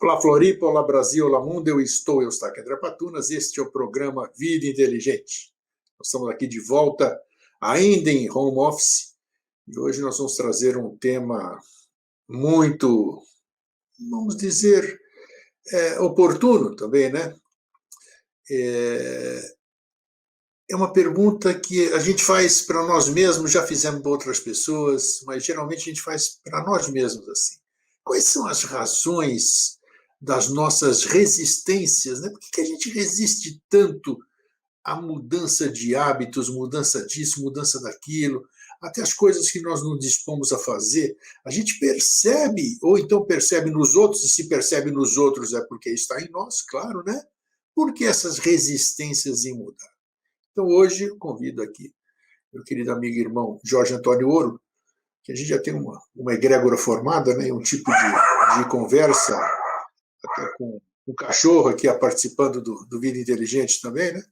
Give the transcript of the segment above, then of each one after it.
Olá, Floripa, olá, Brasil, olá, mundo, eu estou aqui, André Patunas, este é o programa Vida Inteligente. Nós estamos aqui de volta, ainda em home office, e hoje nós vamos trazer um tema muito, vamos dizer, oportuno também, né? É uma pergunta que a gente faz para nós mesmos, já fizemos para outras pessoas, mas geralmente a gente faz para nós mesmos assim. Quais são as razões das nossas resistências, né? Por que a gente resiste tanto à mudança de hábitos, mudança disso, mudança daquilo, até as coisas que nós não dispomos a fazer? A gente percebe, ou então percebe nos outros, e se percebe nos outros é porque está em nós, claro, né? Por que essas resistências em mudar? Então, hoje, eu convido aqui meu querido amigo e irmão Jorge Antônio Ouro, que a gente já tem uma egrégora formada, né, um tipo de conversa, até com um cachorro aqui participando do Vida Inteligente também, né?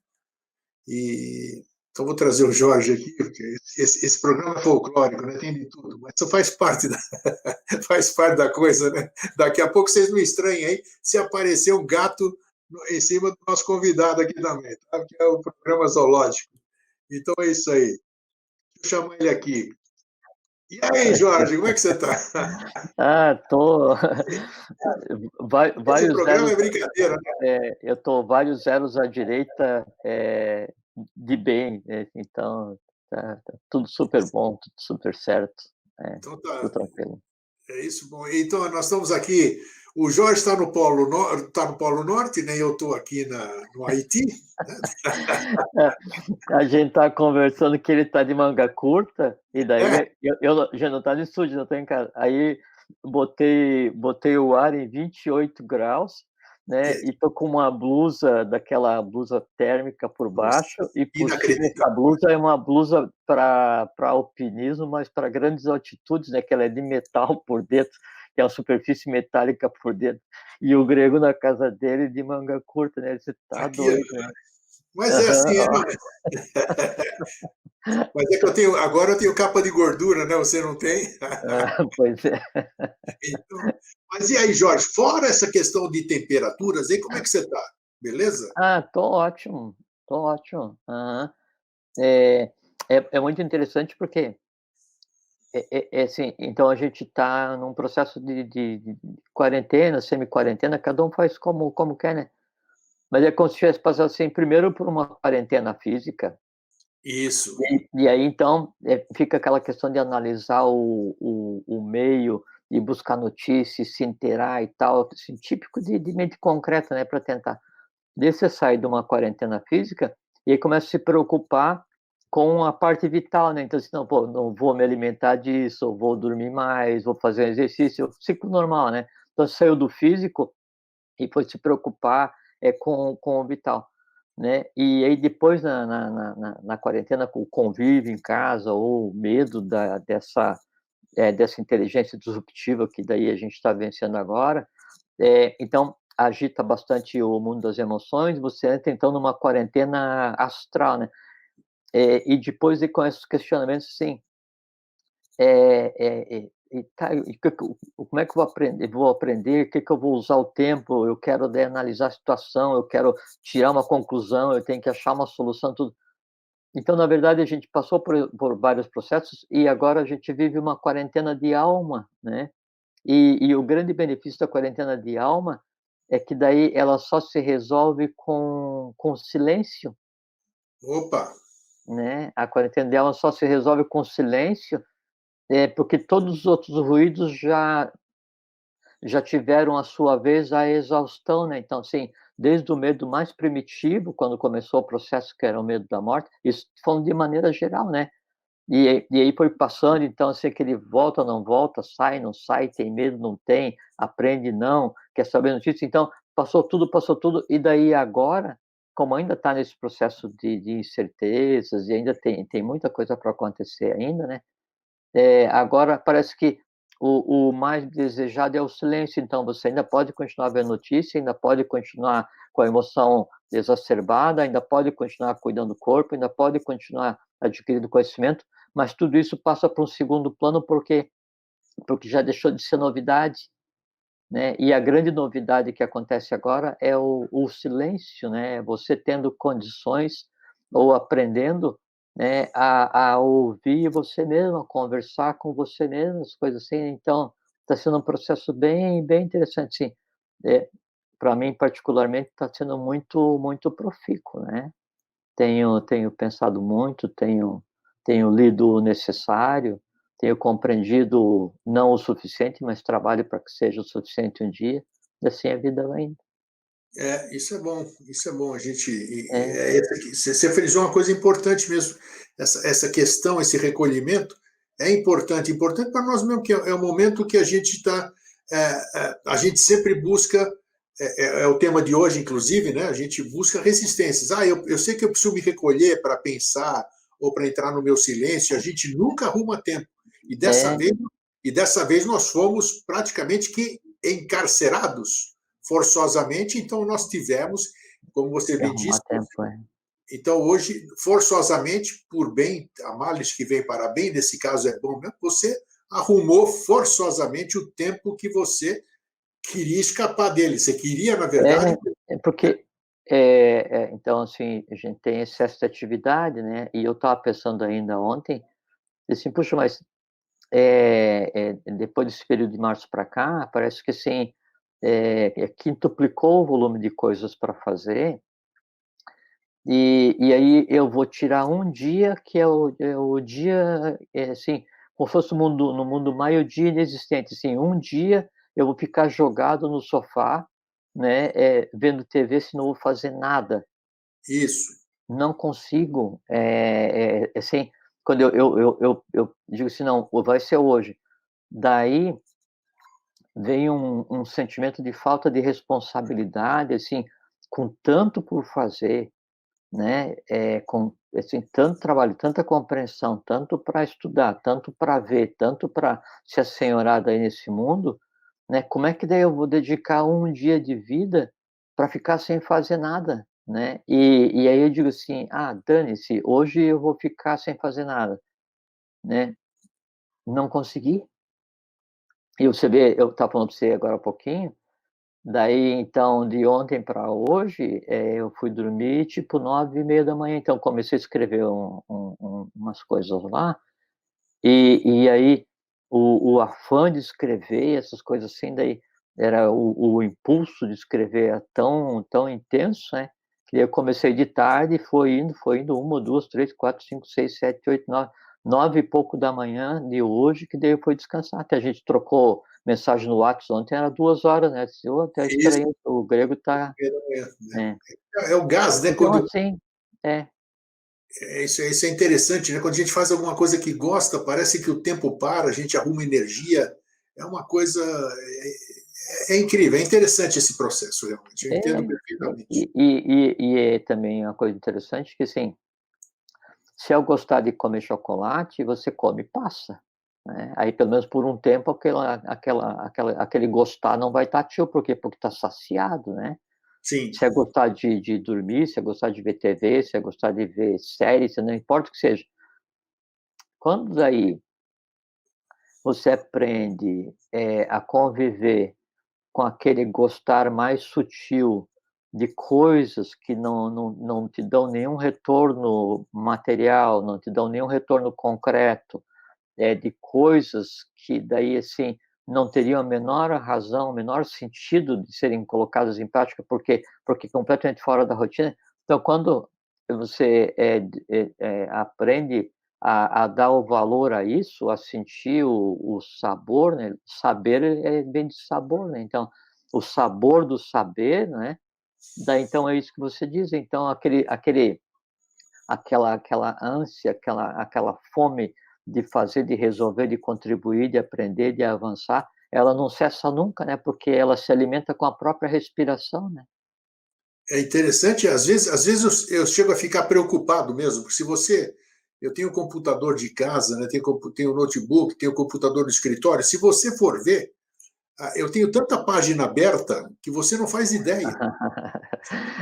Então, vou trazer o Jorge aqui, porque esse programa é folclórico, né? Tem de tudo, mas isso faz parte da coisa, né? Daqui a pouco vocês não estranhem aí se aparecer um gato em cima do nosso convidado aqui também, tá? Que é o programa zoológico. Então é isso aí. Deixa eu chamar ele aqui. E aí, Jorge, como é que você está? Tô Esse vários programa zeros, é brincadeira, né? eu tô vários zeros à direita de bem, então tá tudo super bom, tudo super certo, Então tudo tá, tranquilo. é isso, bom. Então nós estamos aqui. O Jorge está no Polo Norte, né? Eu estou aqui no Haiti. Né? A gente tá conversando que ele tá de manga curta, e É, daí eu já não tá no estúdio, não tô em casa. Aí botei o ar em 28 graus, né? E tô com uma blusa, daquela blusa térmica por nossa, baixo, e por cima essa inacreditável. blusa é uma blusa para alpinismo, mas para grandes altitudes, né? Que ela é de metal por dentro, que é uma superfície metálica por dentro. E o grego na casa dele de manga curta, né? Você tá Aqui, doido, né? mas é assim, Aham, ó. mas é que agora eu tenho capa de gordura, né? Você não tem? Pois é. Então, mas e aí, Jorge, fora essa questão de temperaturas, aí como é que você está? Beleza? Tô ótimo, tô ótimo. Aham. É, é muito interessante porque assim, então a gente está num processo de quarentena, semi-quarentena, cada um faz como quer, né? Mas é como se tivesse passado assim, primeiro por uma quarentena física, Isso. e aí então fica aquela questão de analisar o meio e buscar notícias, se inteirar e tal, assim, típico de mente concreta, né, para tentar. Daí você sai de uma quarentena física e aí começa a se preocupar com a parte vital, né? Então, assim, não, pô, não vou me alimentar disso, vou dormir mais, vou fazer exercício, ciclo normal, né? Então, saiu do físico e foi se preocupar com o vital, né? E aí depois na quarentena, com o convívio em casa ou medo dessa inteligência disruptiva que daí a gente está vencendo agora, então agita bastante o mundo das emoções, você entra então numa quarentena astral, né? E depois com esses questionamentos assim, tá, como é que eu vou aprender? Vou aprender? O que eu vou usar o tempo? Eu quero analisar a situação, eu quero tirar uma conclusão, eu tenho que achar uma solução, tudo. Então, na verdade, a gente passou por vários processos e agora a gente vive uma quarentena de alma, né? E o grande benefício da quarentena de alma é que daí ela só se resolve com silêncio, Opa! né? A quarentena de alma só se resolve com silêncio, porque todos os outros ruídos já tiveram a sua vez a exaustão, né? Então, assim, desde o medo mais primitivo, quando começou o processo que era o medo da morte, isso falando de maneira geral, né? E aí foi passando, então, assim, aquele volta, não volta, sai, não sai, tem medo, não tem, aprende, não, quer saber notícia. Então, passou tudo, e daí agora, como ainda está nesse processo de incertezas e ainda tem muita coisa para acontecer ainda, né? Agora parece que o mais desejado é o silêncio, então você ainda pode continuar vendo notícia, ainda pode continuar com a emoção exacerbada, ainda pode continuar cuidando do corpo, ainda pode continuar adquirindo conhecimento, mas tudo isso passa para um segundo plano porque já deixou de ser novidade, né? E a grande novidade que acontece agora é o silêncio, né? Você tendo condições ou aprendendo, né, a ouvir você mesmo, a conversar com você mesmo, as coisas assim. Então, está sendo um processo bem interessante, sim. Para mim, particularmente, está sendo muito profícuo, né? Tenho pensado muito, tenho lido o necessário, tenho compreendido não o suficiente, mas trabalho para que seja o suficiente um dia, e assim a vida vai indo. Isso é bom, isso é bom. A gente, É, você frisou uma coisa importante mesmo, essa questão, esse recolhimento é importante, importante para nós mesmo, que é o momento que a gente está, a gente sempre busca, é o tema de hoje, inclusive, né? A gente busca resistências. Eu sei que eu preciso me recolher para pensar ou para entrar no meu silêncio, a gente nunca arruma tempo. E dessa é, vez, e dessa vez nós fomos praticamente que encarcerados forçosamente, então nós tivemos, como você que me arrumar disse, tempo, é. então hoje, forçosamente, por bem, a males que vem para bem, nesse caso é bom mesmo, você arrumou forçosamente o tempo que você queria escapar dele. Você queria, na verdade, Porque, então, assim, a gente tem excesso de atividade, né, e eu estava pensando ainda ontem, assim: "Puxa, mas depois desse período de março para cá, parece que assim, quintuplicou o volume de coisas para fazer, e aí eu vou tirar um dia que é o dia, assim, como se fosse no mundo maia o dia inexistente, assim, um dia eu vou ficar jogado no sofá, né, vendo TV, se não vou fazer nada. isso, Não consigo, assim, quando eu digo assim: "Não, vai ser hoje". Daí vem um sentimento de falta de responsabilidade, assim, com tanto por fazer, né, com, assim, tanto trabalho, tanta compreensão, tanto para estudar, tanto para ver, tanto para se assenhorar daí nesse mundo, né, como é que daí eu vou dedicar um dia de vida para ficar sem fazer nada, né? E aí eu digo assim: "Ah, dane-se, hoje eu vou ficar sem fazer nada", né. Não consegui. E você vê, eu estava falando para você agora há pouquinho. Daí, então, de ontem para hoje, eu fui dormir tipo 9h30 então comecei a escrever umas coisas lá, e aí o afã de escrever, essas coisas assim, daí era o impulso de escrever é tão intenso, né, que eu comecei de tarde e foi indo 1, 2, 3, 4, 5, 6, 7, 8, 9, 9h e pouco de hoje, que daí eu fui descansar, que a gente trocou mensagem no WhatsApp ontem, era 2 horas, né, disse: "Ô, até isso, estranhei, o grego tá", né? é. É o gás, né? Então Quando assim, é, isso é interessante, né? Quando a gente faz alguma coisa que gosta, parece que o tempo para, a gente arruma energia. É uma coisa. É incrível, é interessante esse processo, realmente. Eu é, entendo e perfeitamente. e e e é também uma coisa interessante que, assim, se eu gostar de comer chocolate, você come e passa, né, aí pelo menos por um tempo aquele gostar não vai estar ativo, por quê? Porque está saciado, né. Sim, Se é gostar de dormir, se é gostar de ver TV, se é gostar de ver série, se não importa o que seja, quando daí você aprende, a conviver com aquele gostar mais sutil de coisas que não te dão nenhum retorno material, não te dão nenhum retorno concreto, de coisas que daí, assim, não teriam a menor razão, o menor sentido de serem colocadas em prática, porque completamente fora da rotina. Então, quando você, aprende a dar o valor a isso, a sentir o sabor, né, saber vem de sabor, né, então, o sabor do saber, né, daí então é isso que você diz, então aquela ânsia, aquela fome de fazer, de resolver, de contribuir, de aprender, de avançar, ela não cessa nunca, né, porque ela se alimenta com a própria respiração, né. é interessante. Às vezes eu chego a ficar preocupado mesmo, porque se você. Eu tenho o computador de casa, né, tenho o notebook, tenho o computador do escritório. Se você for ver, Eu tenho tanta página aberta que você não faz ideia.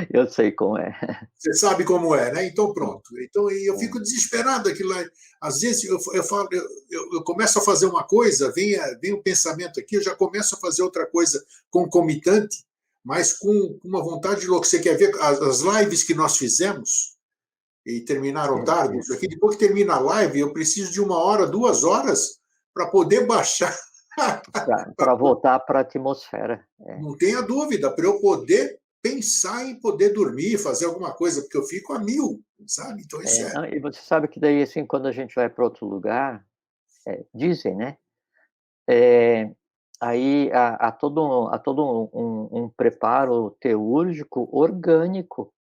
Eu sei como é. Você sabe como é, né? Então, Sim, pronto. Então, eu fico sim. desesperado aquilo lá. Às vezes eu falo, eu começo a fazer uma coisa, vem um pensamento aqui, eu já começo a fazer outra coisa concomitante, mas com uma vontade louca. Você quer ver as lives que nós fizemos e terminaram Sim. tarde? Isso aqui, depois que termina a live, eu preciso de 1 hora, 2 horas para poder baixar. Para voltar para a atmosfera. É. Não tenha dúvida, para eu poder pensar em poder dormir, fazer alguma coisa, porque eu fico a mil, sabe? Então isso É, é. não, e você sabe que daí, assim, quando a gente vai para outro lugar, dizem, né, eh, aí há todo um preparo teúrgico orgânico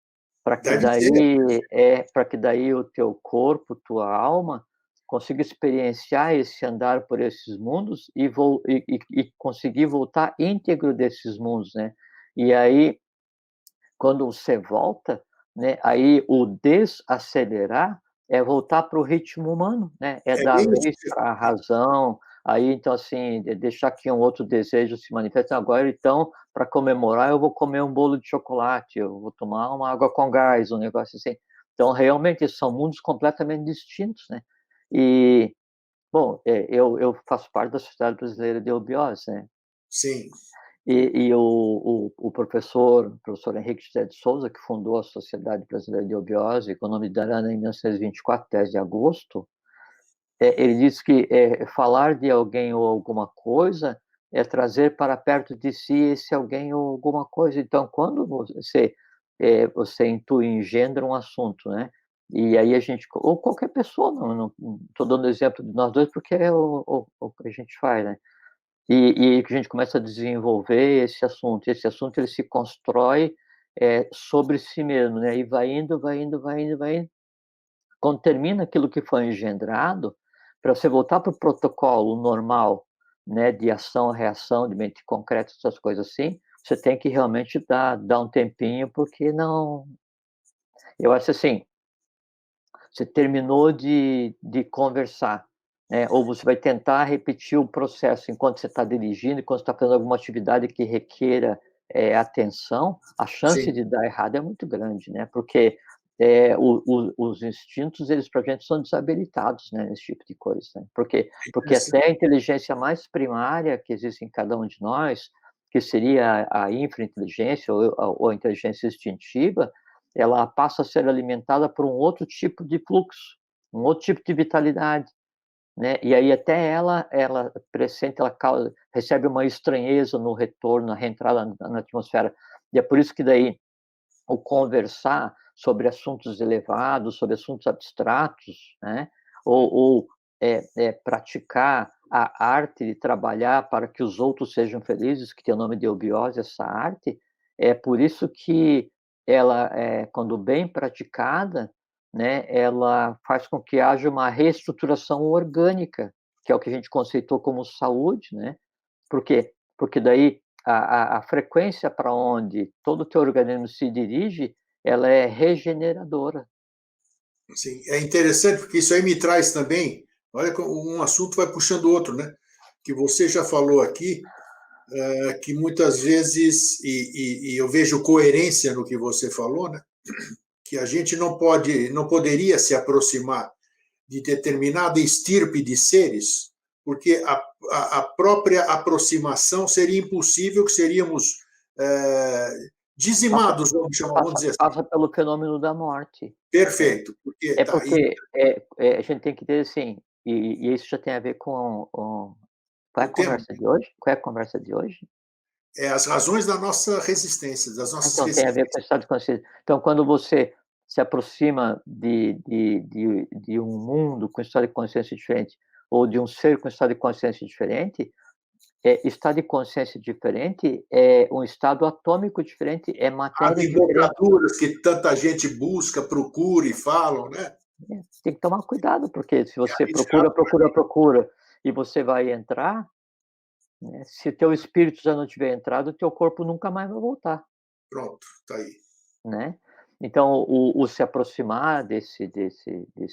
Deve ser. para que daí o teu corpo, tua alma, consiga experienciar esse andar por esses mundos e conseguir voltar íntegro desses mundos, né. E aí, quando você volta, né, aí o desacelerar é voltar para o ritmo humano, né, é É dar bem isso vez que você para a fala. razão, aí então, assim, deixar que um outro desejo se manifeste. Agora então, para comemorar, eu vou comer um bolo de chocolate, eu vou tomar uma água com gás, um negócio assim. Então, realmente, são mundos completamente distintos, né. E, bom, eu faço parte da Sociedade Brasileira de Eubiose, né. Sim, E o professor Henrique José de Souza, que fundou a Sociedade Brasileira de Eubiose, com o nome de Arana, em 1924, 10 de agosto, ele disse que, falar de alguém ou alguma coisa é trazer para perto de si esse alguém ou alguma coisa. Então, quando você intui, engendra um assunto, né, e aí a gente ou qualquer pessoa, não estou dando exemplo de nós 2 porque é o que a gente faz, né. E que a gente começa a desenvolver esse assunto. Esse assunto ele se constrói, sobre si mesmo, né, e vai indo, vai indo, vai indo, vai indo. Quando termina aquilo que foi engendrado, para você voltar para o protocolo normal, né, de ação, reação, de mente concreta, essas coisas assim, você tem que realmente dar um tempinho, porque não eu acho assim, você terminou de conversar, né, ou você vai tentar repetir o processo enquanto você está dirigindo, enquanto você está fazendo alguma atividade que requeira, atenção, a chance sim. de dar errado é muito grande, né, porque, os instintos, eles pra gente são desabilitados, né, nesse tipo de coisa, né. Porque Interessante. até a inteligência mais primária que existe em cada um de nós, que seria a infra-inteligência ou a inteligência instintiva, ela passa a ser alimentada por um outro tipo de fluxo, um outro tipo de vitalidade, né, e aí até ela pressente, ela causa recebe uma estranheza no retorno, na reentrada na atmosfera. E é por isso que daí o conversar sobre assuntos elevados, sobre assuntos abstratos, né, ou praticar a arte de trabalhar para que os outros sejam felizes, que tem o nome de eubiose, essa arte, é por isso que ela, quando bem praticada, né, ela faz com que haja uma reestruturação orgânica, que é o que a gente conceitou como saúde, né. Por quê? Porque daí a frequência para onde todo o teu organismo se dirige, ela é regeneradora. Sim. É interessante porque isso aí me traz também, olha como um assunto vai puxando o outro, né? Que você já falou aqui, que muitas vezes, e eu vejo coerência no que você falou, né? Que a gente não poderia se aproximar de determinada estirpe de seres, porque a própria aproximação seria impossível, que seríamos Passa dizimados, vamos chamar, vamos passa dizer assim. passa pelo fenômeno da morte. É Perfeito, porque é tá aí. porque, a gente tem que ter, assim, e isso já tem a ver com qual é a O tema conversa de hoje? Qual é a conversa de hoje? é as razões da nossa resistência, das nossas Então, tem a ver com o resistências. estado de consciência. Então, quando você se aproxima de um mundo com estado de consciência diferente, ou de um ser com estado de consciência diferente, estado de consciência diferente é um estado atômico diferente, é As matéria diferente. embocaduras que tanta gente busca, procura e falam, né? Tem que tomar cuidado, porque se É você arriscado, procura, procura, procura, e você vai entrar, né, se teu espírito já não tiver entrado, o teu corpo nunca mais vai voltar, pronto, tá aí. né. Então o se aproximar desse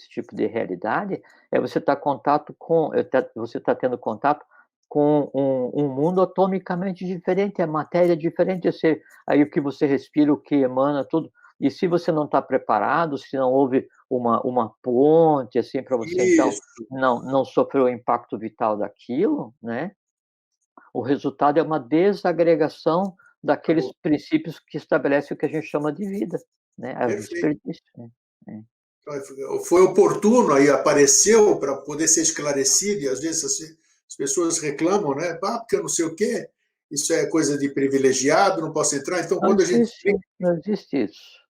tipo de realidade, é você estar contato com você está tendo contato com um mundo atomicamente diferente, a matéria é diferente, aí o que você respira, o que emana, tudo. E se você não está preparado, se não houve uma ponte, assim, para você, então, Isso. não sofrer o impacto vital daquilo, né? O resultado é uma desagregação daqueles Acabou. princípios que estabelecem o que a gente chama de vida, né? É o Perfeito. desperdício, né? É. Foi oportuno aí, apareceu para poder ser esclarecido, e às vezes as pessoas reclamam, né? Ah, porque eu não sei o quê, isso é coisa de privilegiado, não posso entrar. Então, Não quando a gente existe, explica não existe isso.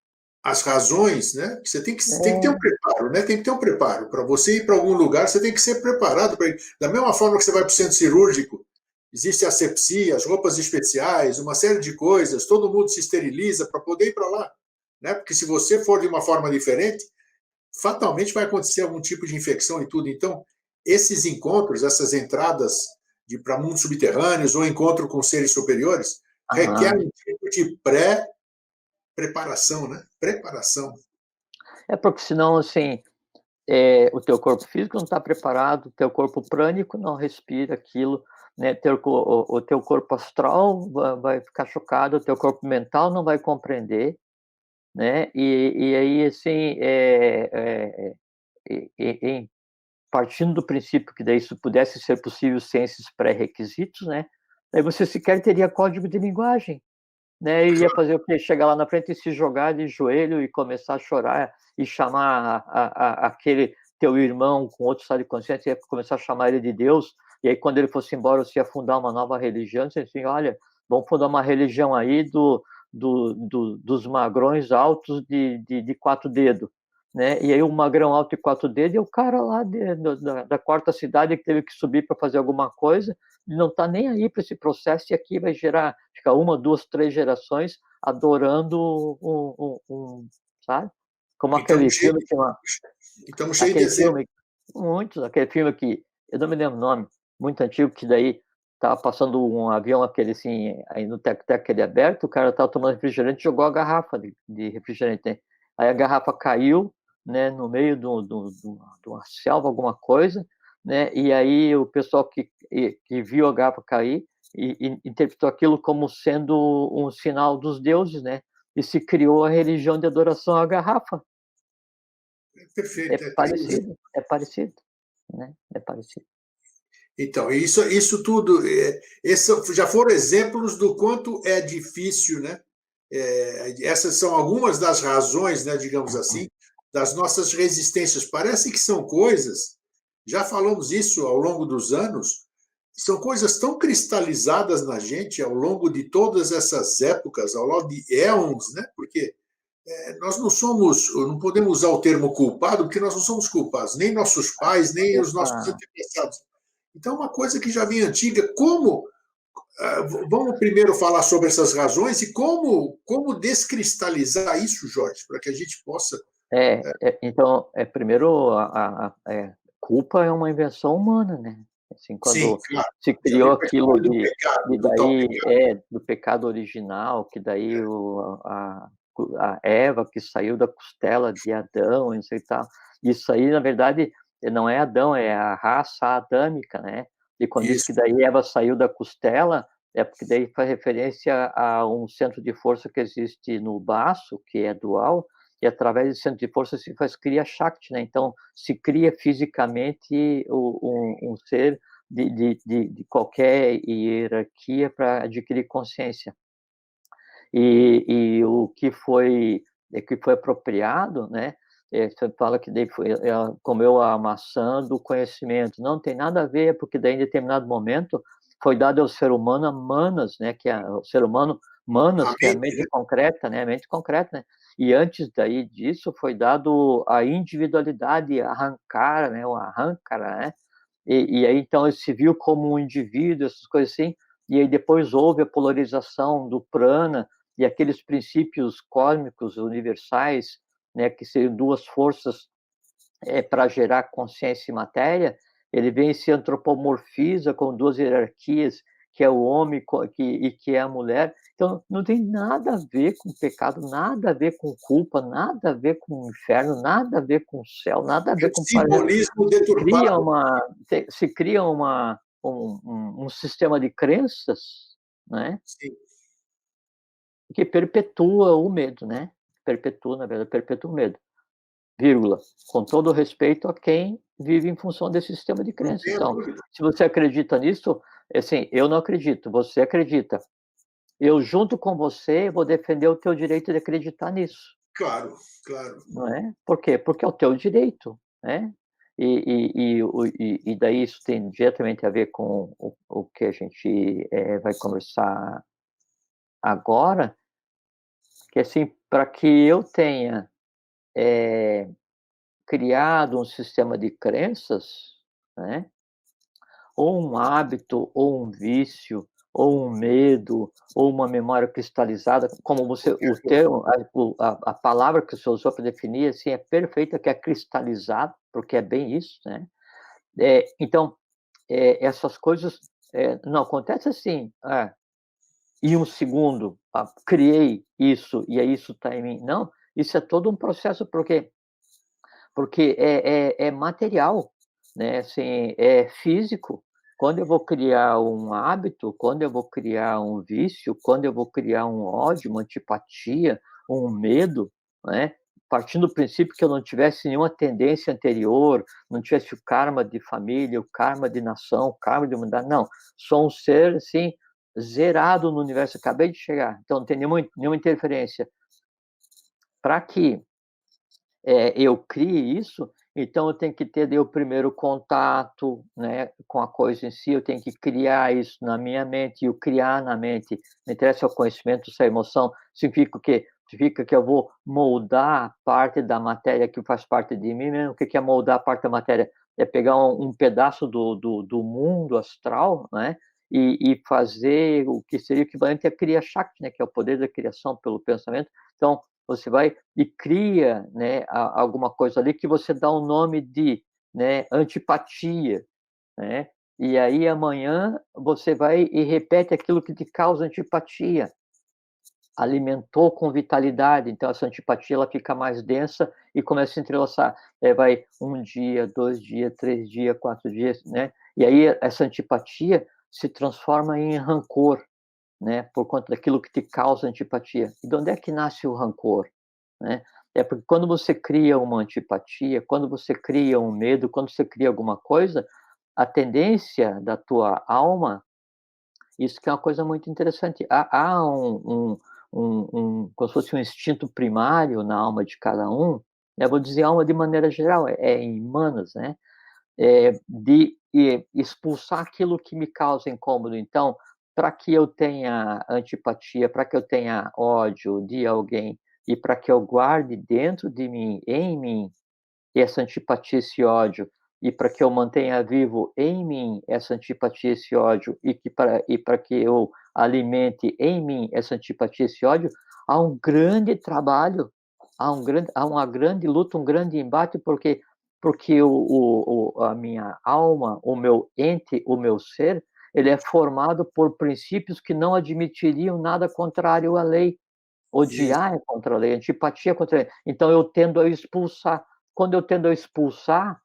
as razões, né? Você tem que ter um É, preparo, né? Tem que ter um preparo. Para você ir para algum lugar, você tem que ser preparado para ir. Da mesma forma que você vai para o centro cirúrgico, existe a asepsia, as roupas especiais, uma série de coisas, todo mundo se esteriliza para poder ir para lá, né? Porque se você for de uma forma diferente, fatalmente vai acontecer algum tipo de infecção e tudo. Então, esses encontros, essas entradas para mundos subterrâneos ou encontro com seres superiores, requer aham. um tipo de preparação, né? Preparação. É porque senão, assim, o teu corpo físico não está preparado, o teu corpo prânico não respira aquilo, né? O teu corpo astral vai ficar chocado, o teu corpo mental não vai compreender, né? E aí, assim, partindo do princípio que daí isso pudesse ser possível sem esses pré-requisitos, né? Aí você sequer teria código de linguagem, né? E ia fazer o quê? Chegar lá na frente e se jogar de joelho e começar a chorar e chamar aquele teu irmão com outro estado de consciência, ia começar a chamar ele de Deus, e aí quando ele fosse embora você ia fundar uma nova religião, você assim, olha, vamos fundar uma religião aí dos magrões altos de 4 dedos, né? E aí o magrão alto de 4 dedos é o cara lá da quarta cidade que teve que subir para fazer alguma coisa, não está nem aí para esse processo, e aqui vai gerar, fica 1, 2, 3 gerações adorando sabe? Como Então, aquele filme que estamos cheios de aquele exemplos. filme, aquele filme que eu não me lembro o nome, muito antigo, que daí tava passando um avião aquele assim, aí no teco-teco aquele aberto, o cara tava tomando refrigerante e jogou a garrafa de refrigerante, né? Aí a garrafa caiu, né, no meio de uma selva, alguma coisa, né? E aí o pessoal que viu a garrafa cair e interpretou aquilo como sendo um sinal dos deuses, né? E se criou a religião de adoração à garrafa. Perfeito. É parecido, né? É parecido. Então, isso tudo, esses já foram exemplos do quanto é difícil, né? Essas são algumas das razões, né, digamos assim, das nossas resistências. Parece que são coisas, já falamos isso ao longo dos anos, são coisas tão cristalizadas na gente ao longo de todas essas épocas, ao longo de éons, né? Porque nós não podemos usar o termo culpado, porque nós não somos culpados, nem nossos pais, nem os nossos Opa, antepassados. Então, é uma coisa que já vem antiga. Vamos primeiro falar sobre essas razões e como descristalizar isso, Jorge, para que a gente possa. então, primeiro, culpa é uma invenção humana, né? Assim, Sim, quando claro, se já criou vem com a aquilo história do pecado, de do tal daí, pecado. do pecado original, que daí a Eva que saiu da costela de Adão, e não sei e tal. Isso aí, na verdade, não é Adão, é a raça adâmica, né? E quando diz que Isso, daí Eva saiu da costela, é porque daí faz referência a um centro de força que existe no baço, que é dual, e através desse centro de força se faz cria Shakti, né? Então se cria fisicamente um ser de qualquer hierarquia para adquirir consciência. E o que foi apropriado, né? Você fala que daí ela comeu a maçã do conhecimento. Não tem nada a ver, porque daí em determinado momento foi dado ao ser humano a manas, né? Que é o ser humano a manas, que é a mente, mente né? concreta, né? A mente concreta, né? E antes daí disso foi dado a individualidade, arrancar, né? O arrancara, né? E aí então ele se viu como um indivíduo, essas coisas assim. E aí depois houve a polarização do prana e aqueles princípios cósmicos universais, né, que seriam duas forças para gerar consciência e matéria, ele vem e se antropomorfiza com duas hierarquias, que é o homem e que é a mulher. Então, não tem nada a ver com pecado, nada a ver com culpa, nada a ver com inferno, nada a ver com céu, nada a É ver um com paraíso. simbolismo deturpado. Se cria um sistema de crenças, né, Sim. que perpetua o medo, né, perpetua, na verdade, perpetua o medo, vírgula, com todo o respeito a quem vive em função desse sistema de Não crença. tenha Então, dúvida. se você acredita nisso, assim, eu não acredito, você acredita. Eu, junto com você, vou defender o teu direito de acreditar nisso, Claro, claro. não é? Por quê? Porque é o teu direito, né? E daí isso tem diretamente a ver com o que a gente vai conversar agora, que assim, para que eu tenha criado um sistema de crenças, né? Ou um hábito, ou um vício, ou um medo, ou uma memória cristalizada, como você Qualquer o coisa. termo, a palavra que você usou para definir, assim, é perfeita, que é cristalizado, porque é bem isso, né. Então, essas coisas, não acontece assim, em um segundo, criei isso e aí isso está em mim. Não, isso é todo um processo, porque é material, né, assim, é físico. Quando eu vou criar um hábito, quando eu vou criar um vício, quando eu vou criar um ódio, uma antipatia, um medo, né, partindo do princípio que eu não tivesse nenhuma tendência anterior, não tivesse o karma de família, o karma de nação, o karma de humanidade, não, sou um ser, assim, zerado no universo, acabei de chegar, então não tem nenhuma interferência. Para que eu crie isso, então eu tenho que ter daí o primeiro contato, né, com a coisa em si, eu tenho que criar isso na minha mente, e o criar na mente, não interessa se é o conhecimento, se é a emoção, significa o quê? Significa que eu vou moldar parte da matéria que faz parte de mim mesmo. O que é moldar parte da matéria? É pegar um pedaço do mundo astral, né, e fazer o que seria o equivalente a Kriya Shakti, né, que é o poder da criação pelo pensamento. Então, você vai e cria, né, alguma coisa ali que você dá o nome de, né, antipatia, né, e aí amanhã você vai e repete aquilo que te causa antipatia. Alimentou com vitalidade, então essa antipatia ela fica mais densa e começa a se entrelaçar. Vai um dia, 2 dias, 3 dias, 4 dias, né, e aí essa antipatia se transforma em rancor, né, por conta daquilo que te causa antipatia. E de onde é que nasce o rancor? Né? É porque quando você cria uma antipatia, quando você cria um medo, quando você cria alguma coisa, a tendência da tua alma, isso que é uma coisa muito interessante, há como se fosse um instinto primário na alma de cada um, né, vou dizer alma de maneira geral, em humanas, né, de expulsar aquilo que me causa incômodo. Então, para que eu tenha antipatia, para que eu tenha ódio de alguém e para que eu guarde dentro de mim, em mim, essa antipatia, esse ódio, e para que eu mantenha vivo em mim essa antipatia, esse ódio, e para que eu alimente em mim essa antipatia, esse ódio, há um grande trabalho, há uma grande luta, um grande embate, porque a minha alma, o meu ente, o meu ser, ele é formado por princípios que não admitiriam nada contrário à lei. Isso. Odiar é contra a lei, antipatia é contra a lei. Então eu tendo a expulsar. Quando eu tendo a expulsar,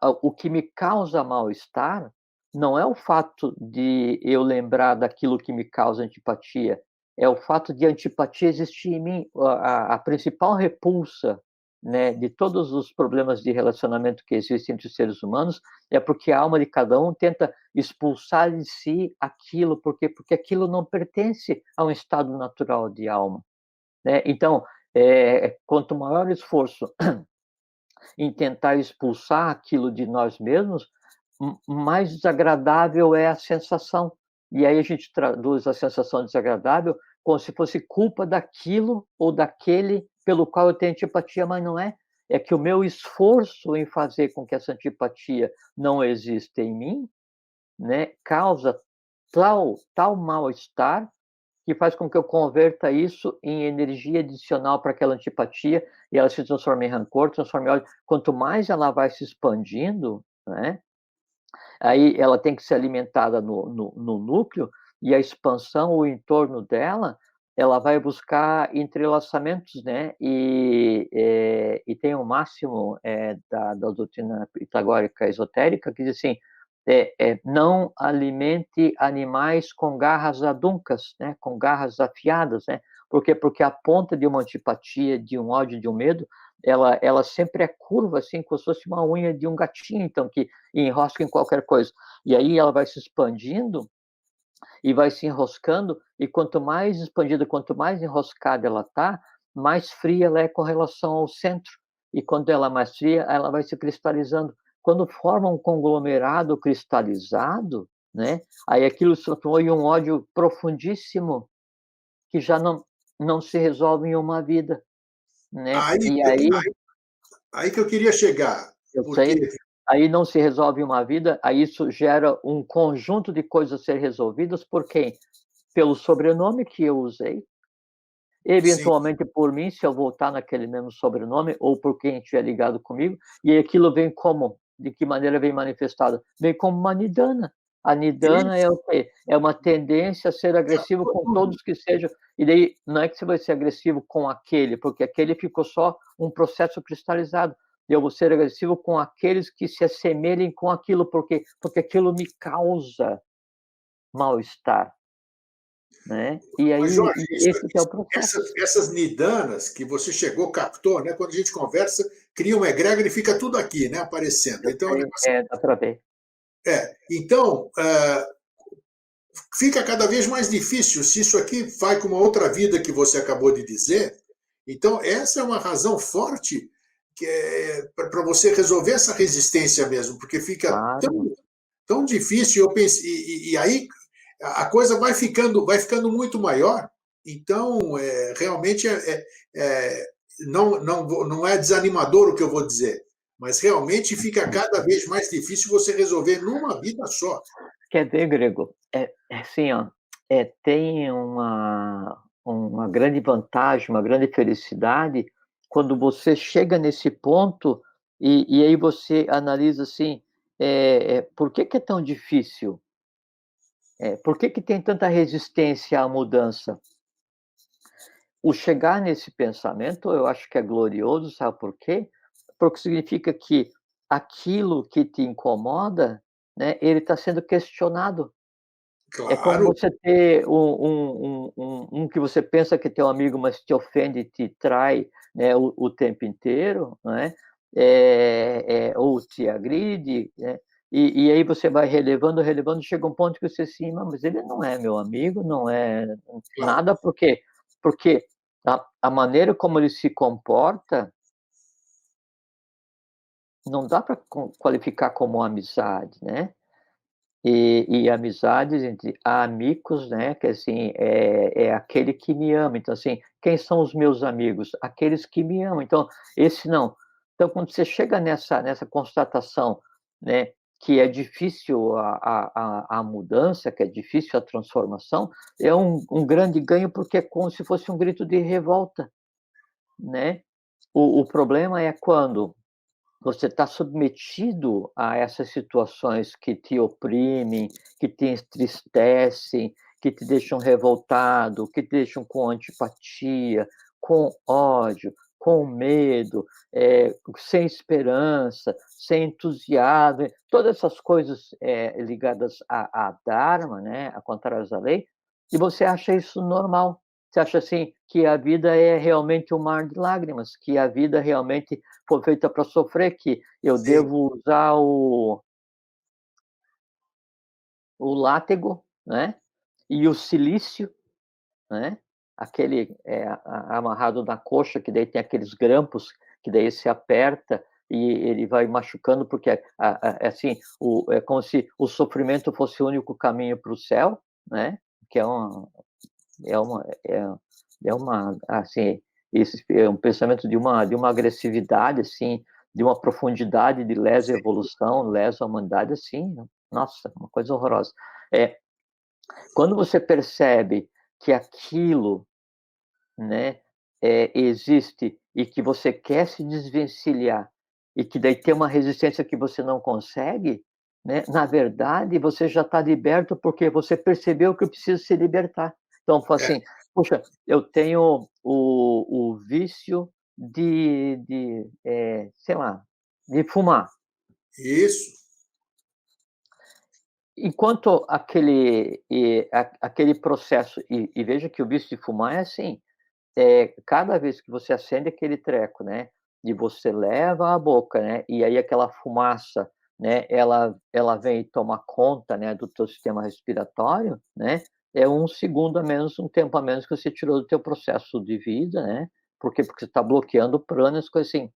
o que me causa mal-estar não é o fato de eu lembrar daquilo que me causa antipatia, é o fato de a antipatia existir em mim. A principal repulsa, né, de todos os problemas de relacionamento que existem entre os seres humanos, é porque a alma de cada um tenta expulsar de si aquilo, porque aquilo não pertence a um estado natural de alma, né. Então, quanto maior o esforço em tentar expulsar aquilo de nós mesmos, mais desagradável é a sensação. E aí a gente traduz a sensação desagradável como se fosse culpa daquilo ou daquele pelo qual eu tenho antipatia, mas não é. É que o meu esforço em fazer com que essa antipatia não exista em mim, né, causa tal mal-estar que faz com que eu converta isso em energia adicional para aquela antipatia e ela se transforma em rancor, transforma em ódio. Quanto mais ela vai se expandindo, né, aí ela tem que ser alimentada no núcleo e a expansão, o entorno dela, ela vai buscar entrelaçamentos, né, e tem o máximo da doutrina pitagórica esotérica que diz assim, não alimente animais com garras aduncas, né? Com garras afiadas, né? Por quê? Porque a ponta de uma antipatia, de um ódio, de um medo, ela sempre é curva, assim, como se fosse uma unha de um gatinho, então, que enrosca em qualquer coisa. E aí ela vai se expandindo e vai se enroscando, e quanto mais expandida, quanto mais enroscada ela está, mais fria ela é com relação ao centro. E quando ela é mais fria, ela vai se cristalizando. Quando forma um conglomerado cristalizado, né, aí aquilo se transforma em um ódio profundíssimo que já não se resolve em uma vida, né? Aí, E aí, aí que eu queria chegar, eu porque sei, aí não se resolve uma vida, aí isso gera um conjunto de coisas a ser resolvidas por quem? Pelo sobrenome que eu usei, sim, eventualmente por mim, se eu voltar naquele mesmo sobrenome, ou por quem estiver ligado comigo, e aquilo vem como? De que maneira vem manifestado? Vem como uma nidana. A nidana é isso, o quê? É uma tendência a ser agressivo com tudo. todos que sejam. E daí não é que você vai ser agressivo com aquele, porque aquele ficou só um processo cristalizado. Eu vou ser agressivo com aqueles que se assemelhem com aquilo, porque aquilo me causa mal-estar, né? E Mas, aí, Jorge, e esse que é o processo. essas nidanas que você chegou, captou, né? Quando a gente conversa, cria uma egrégora e fica tudo aqui, né? Aparecendo. Eu Então, sei, dá para ver. então fica cada vez mais difícil se isso aqui vai com uma outra vida que você acabou de dizer. Então, essa é uma razão forte que para você resolver essa resistência mesmo, porque fica Claro, tão difícil. Eu pensei, e aí a coisa vai ficando muito maior. Então, realmente não é desanimador o que eu vou dizer, mas realmente fica cada vez mais difícil você resolver numa vida só. quer ver, Grego? É assim, ó, tem uma grande vantagem, uma grande felicidade quando você chega nesse ponto e aí você analisa assim, por que que é tão difícil? Por que que tem tanta resistência à mudança? O chegar nesse pensamento, eu acho que é glorioso, sabe por quê? Porque significa que aquilo que te incomoda, né, ele está sendo questionado. É como Claro, você ter um que você pensa que é teu amigo, mas te ofende, te trai, né, o tempo inteiro, né, ou te agride, né, e aí você vai relevando, relevando, chega um ponto que você assim: "Não, mas ele não é meu amigo, não é claro. nada", porque a maneira como ele se comporta não dá para qualificar como amizade, né. E amizades entre amigos, né, que assim, é aquele que me ama, então assim, quem são os meus amigos? Aqueles que me amam, então, esse não. Então quando você chega nessa constatação, né, que é difícil a mudança, que é difícil a transformação, é um grande ganho, porque é como se fosse um grito de revolta, né. O problema é quando você está submetido a essas situações que te oprimem, que te entristecem, que te deixam revoltado, que te deixam com antipatia, com ódio, com medo, sem esperança, sem entusiasmo, todas essas coisas, ligadas a Dharma, né, a contrários à lei, e você acha isso normal. Você acha, assim, que a vida é realmente um mar de lágrimas, que a vida realmente foi feita para sofrer, que eu Sim, devo usar o látego, né, e o silício, né, aquele, amarrado na coxa, que daí tem aqueles grampos, que daí se aperta e ele vai machucando, porque assim, é como se o sofrimento fosse o único caminho para o céu, né, que é uma assim, esse é um pensamento de uma agressividade, assim, de uma profundidade de lesa sim. evolução, lesa humanidade, assim, nossa, uma coisa horrorosa. É, quando você percebe que aquilo, né, existe e que você quer se desvencilhar e que daí tem uma resistência que você não consegue, né, na verdade você já está liberto, porque você percebeu que precisa se libertar. Então, fala É, assim: "Puxa, eu tenho o vício sei lá, de fumar". isso. enquanto aquele processo, e veja que o vício de fumar é assim, cada vez que você acende aquele treco, né, e você leva à boca, né, e aí aquela fumaça, né, ela vem tomar conta, né, do teu sistema respiratório, né, é um segundo a menos, um tempo a menos que você tirou do teu processo de vida, né, por quê? Porque você está bloqueando prânios, coisa assim.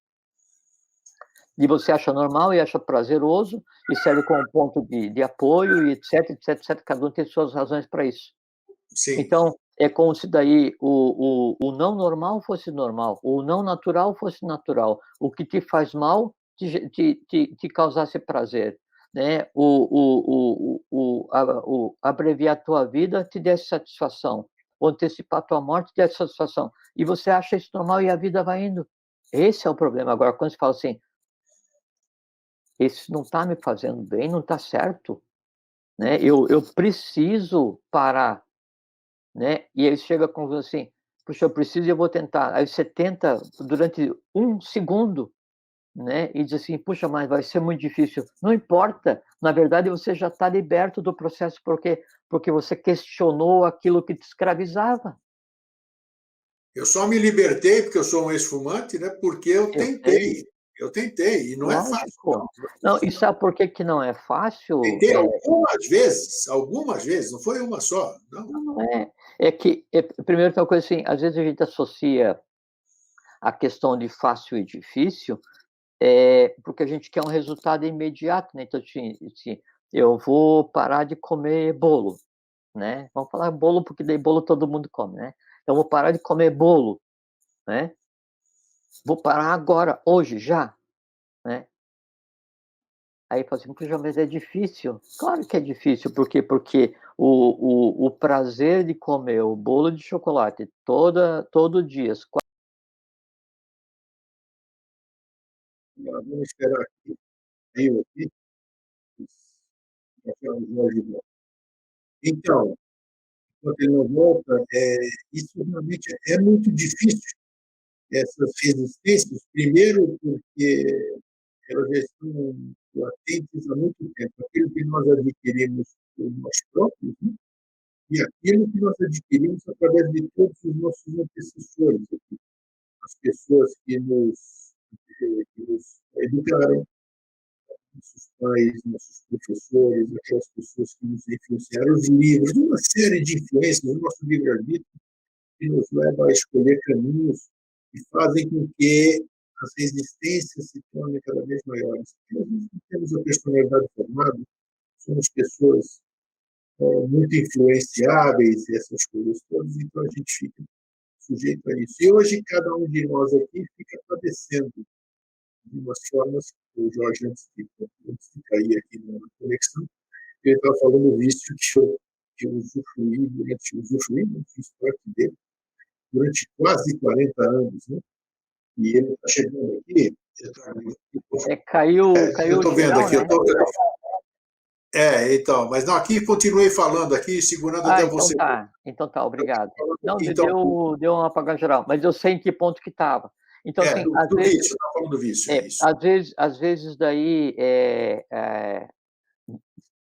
E você acha normal e acha prazeroso, e serve como ponto de apoio, e etc, etc, etc. Cada um tem suas razões para isso. Sim. Então, é como se daí o não normal fosse normal, o não natural fosse natural, o que te faz mal te causasse prazer, né? Abreviar a tua vida te desse satisfação, ou antecipar a tua morte te desse satisfação, e você acha isso normal e a vida vai indo. Esse é o problema. Agora, quando você fala assim, isso não está me fazendo bem, não está certo, né? Eu preciso parar, né? E aí chega a conclusão assim, puxa, eu preciso e eu vou tentar. Aí você tenta durante um segundo, né? E diz assim, puxa, mas vai ser muito difícil. Não importa. Na verdade, você já está liberto do processo porque você questionou aquilo que te escravizava. Eu só me libertei porque eu sou um ex-fumante, né? Porque eu Eu sei, tentei. Eu tentei, e não é fácil, lógico. não. Não é Não, fácil, e não. sabe por que que não é fácil? Tentei algumas vezes, não foi uma só, não. Não é. É que, primeiro, tem uma coisa assim, às vezes a gente associa a questão de fácil e difícil, porque a gente quer um resultado imediato, né? Então, assim, eu vou parar de comer bolo, né? Vamos falar bolo, porque daí bolo todo mundo come, né? Então, eu vou parar de comer bolo, né? Vou parar agora, hoje, já, né? Aí fala assim, puxa, mas é difícil. Claro que é difícil, por quê? Porque o prazer de comer o bolo de chocolate todo dia, Vamos esperar aqui. Eu aqui. Então, enquanto ele não volta, isso realmente é muito difícil, essas resistências. Primeiro, porque elas já estão latentes há muito tempo. Aquilo que nós adquirimos por nós próprios, né? E aquilo que nós adquirimos através de todos os nossos antecessores, as pessoas que nos educaram, nossos pais, nossos professores, aquelas pessoas que nos influenciaram, os livros, uma série de influências, o nosso livre-arbítrio, que nos leva a escolher caminhos que fazem com que as resistências se tornem cada vez maiores. Porque nós não temos a personalidade formada, somos pessoas muito influenciáveis, essas coisas todas, então a gente fica sujeito a isso. E hoje, cada um de nós aqui fica padecendo de umas formas, o Jorge, antes de cair aqui na conexão, ele estava falando do vício que eu usufruí, não fiz parte dele, durante quase 40 anos, né? E ele está chegando aqui. caiu Eu o estou vendo sinal, aqui, né? então, mas não, aqui continuei falando aqui, segurando Ah, até então você. tá. Então tá, obrigado. Não, Então, deu um apagão geral, mas eu sei em que ponto que estava. Então, assim, do, do vício, está falando do vício, é isso. às vezes daí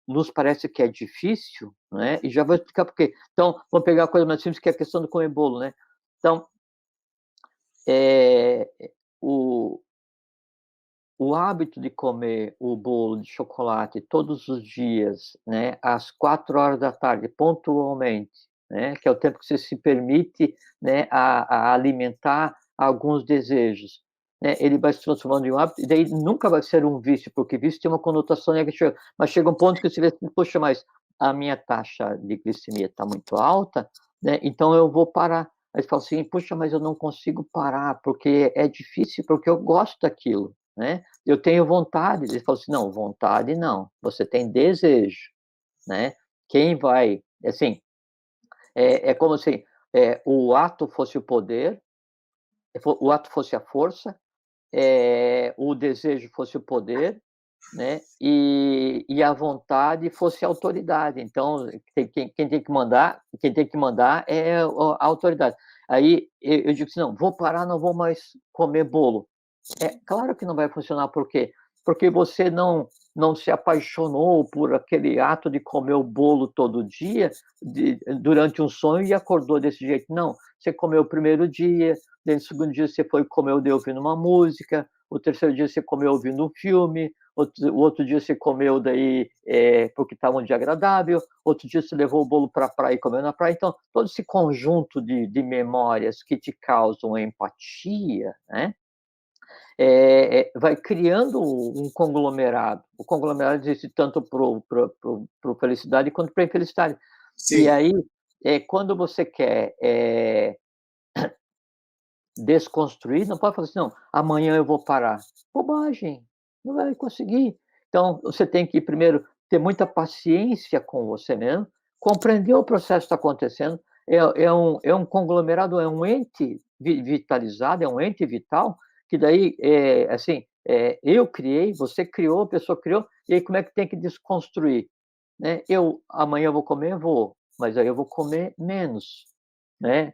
nos parece que é difícil, né? E já vou explicar por quê. Então, vamos pegar a coisa mais simples, que é a questão do comer bolo, né? Então, é, o, o hábito de comer o bolo de chocolate todos os dias, né, às 4 horas da tarde, pontualmente, né, que é o tempo que você se permite, né, a alimentar alguns desejos, né, ele vai se transformando em um hábito, e daí nunca vai ser um vício, porque vício tem uma conotação negativa, mas chega um ponto que você vê assim, poxa, mas a minha taxa de glicemia está muito alta, né, então eu vou parar. Aí você fala assim, puxa, mas eu não consigo parar, porque é difícil, porque eu gosto daquilo, né? Eu tenho vontade. Ele falou assim, não, vontade não, você tem desejo, né? Quem vai, assim, é como se o ato fosse o poder, o ato fosse a força, o desejo fosse o poder, né? E a vontade fosse a autoridade. Então, quem tem que mandar é a autoridade. Aí eu digo assim, não, vou parar, não vou mais comer bolo. É claro que não vai funcionar, por quê? Porque você não se apaixonou por aquele ato de comer o bolo todo dia, durante um sonho, e acordou desse jeito. Não, você comeu o primeiro dia, no segundo dia você foi comer ouvindo uma música, o terceiro dia você comeu ouvindo um filme, o outro dia você comeu daí porque estava um dia agradável, outro dia você levou o bolo para a praia e comeu na praia. Então, todo esse conjunto de memórias que te causam empatia, né, vai criando um conglomerado. O conglomerado existe tanto para felicidade quanto para infelicidade. E Sim. aí, quando você quer desconstruir, não pode falar assim, não, amanhã eu vou parar. Bobagem, não vai conseguir. Então, você tem que primeiro ter muita paciência com você mesmo, compreender o processo que está acontecendo. É um conglomerado, é um ente vitalizado, é um ente vital, que daí, assim, eu criei, você criou, a pessoa criou, e aí como é que tem que desconstruir? Né? Amanhã eu vou comer, vou, mas aí eu vou comer menos, né?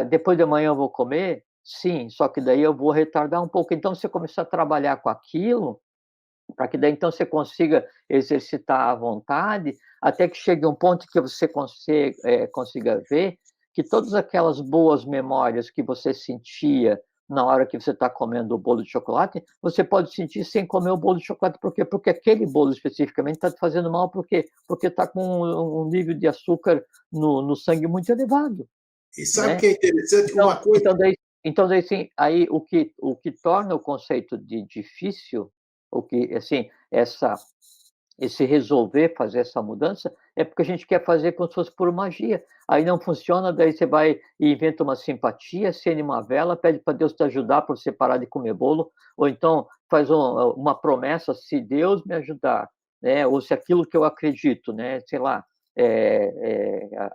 Depois de amanhã eu vou comer? Sim, só que daí eu vou retardar um pouco. Então, você começar a trabalhar com aquilo, para que daí então você consiga exercitar a vontade, até que chegue um ponto que você consiga ver que todas aquelas boas memórias que você sentia na hora que você está comendo o bolo de chocolate, você pode sentir sem comer o bolo de chocolate. Por quê? Porque aquele bolo especificamente está te fazendo mal, porque está com um nível de açúcar no sangue muito elevado, E sabe o né? que é interessante? Então, Uma coisa. assim, aí o que torna o conceito de difícil, o que, assim, esse resolver fazer essa mudança, é porque a gente quer fazer como se fosse por magia. Aí não funciona, daí você vai e inventa uma simpatia, acende uma vela, pede para Deus te ajudar para você parar de comer bolo, ou então faz uma promessa, se Deus me ajudar, né, ou se aquilo que eu acredito, né, sei lá,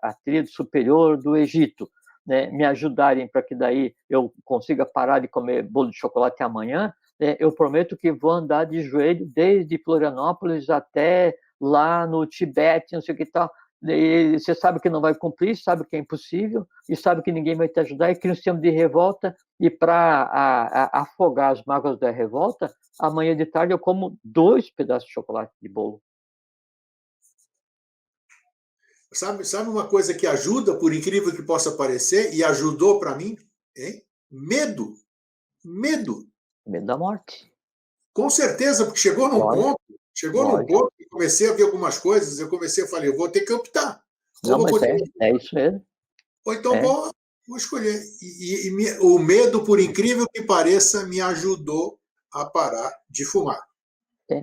a tríade superior do Egito, né, me ajudarem para que daí eu consiga parar de comer bolo de chocolate amanhã, eu prometo que vou andar de joelho desde Florianópolis até lá no Tibete, não sei o que tal. E você sabe que não vai cumprir, sabe que é impossível, e sabe que ninguém vai te ajudar, e cria um sistema de revolta, e para afogar as mágoas da revolta, amanhã de tarde eu como 2 pedaços de chocolate de bolo. Sabe uma coisa que ajuda, por incrível que possa parecer, e ajudou para mim? Hein? Medo. Medo. Medo da morte. Com certeza, porque Lógico, chegou num lógico. ponto que comecei a ver algumas coisas, eu comecei a falar, eu vou ter que optar. Ou Não, vou mas continuar, é isso mesmo. ou então É. vou escolher. O medo, por incrível que pareça, me ajudou a parar de fumar.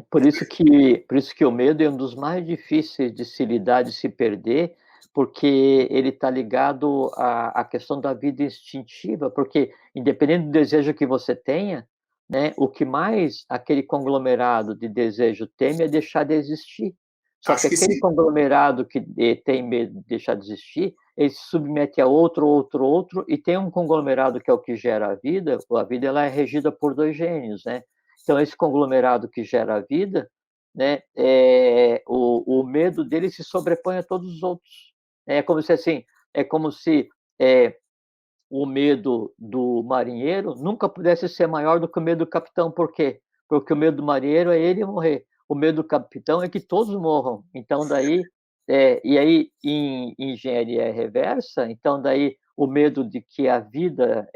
Por isso que o medo é um dos mais difíceis de se lidar, de se perder, porque ele está ligado à questão da vida instintiva, porque independente do desejo que você tenha, né, o que mais aquele conglomerado de desejo teme é deixar de existir. Só que Acho que aquele sim. conglomerado que tem medo de deixar de existir, ele se submete a outro, e tem um conglomerado que é o que gera a vida ela é regida por 2 gênios, né? Então, esse conglomerado que gera a vida, né, o medo dele se sobrepõe a todos os outros. É como se, assim, é como se o medo do marinheiro nunca pudesse ser maior do que o medo do capitão. Por quê? Porque o medo do marinheiro é ele morrer. O medo do capitão é que todos morram. Então, daí, e aí, em engenharia reversa, então, daí, o medo de que a vida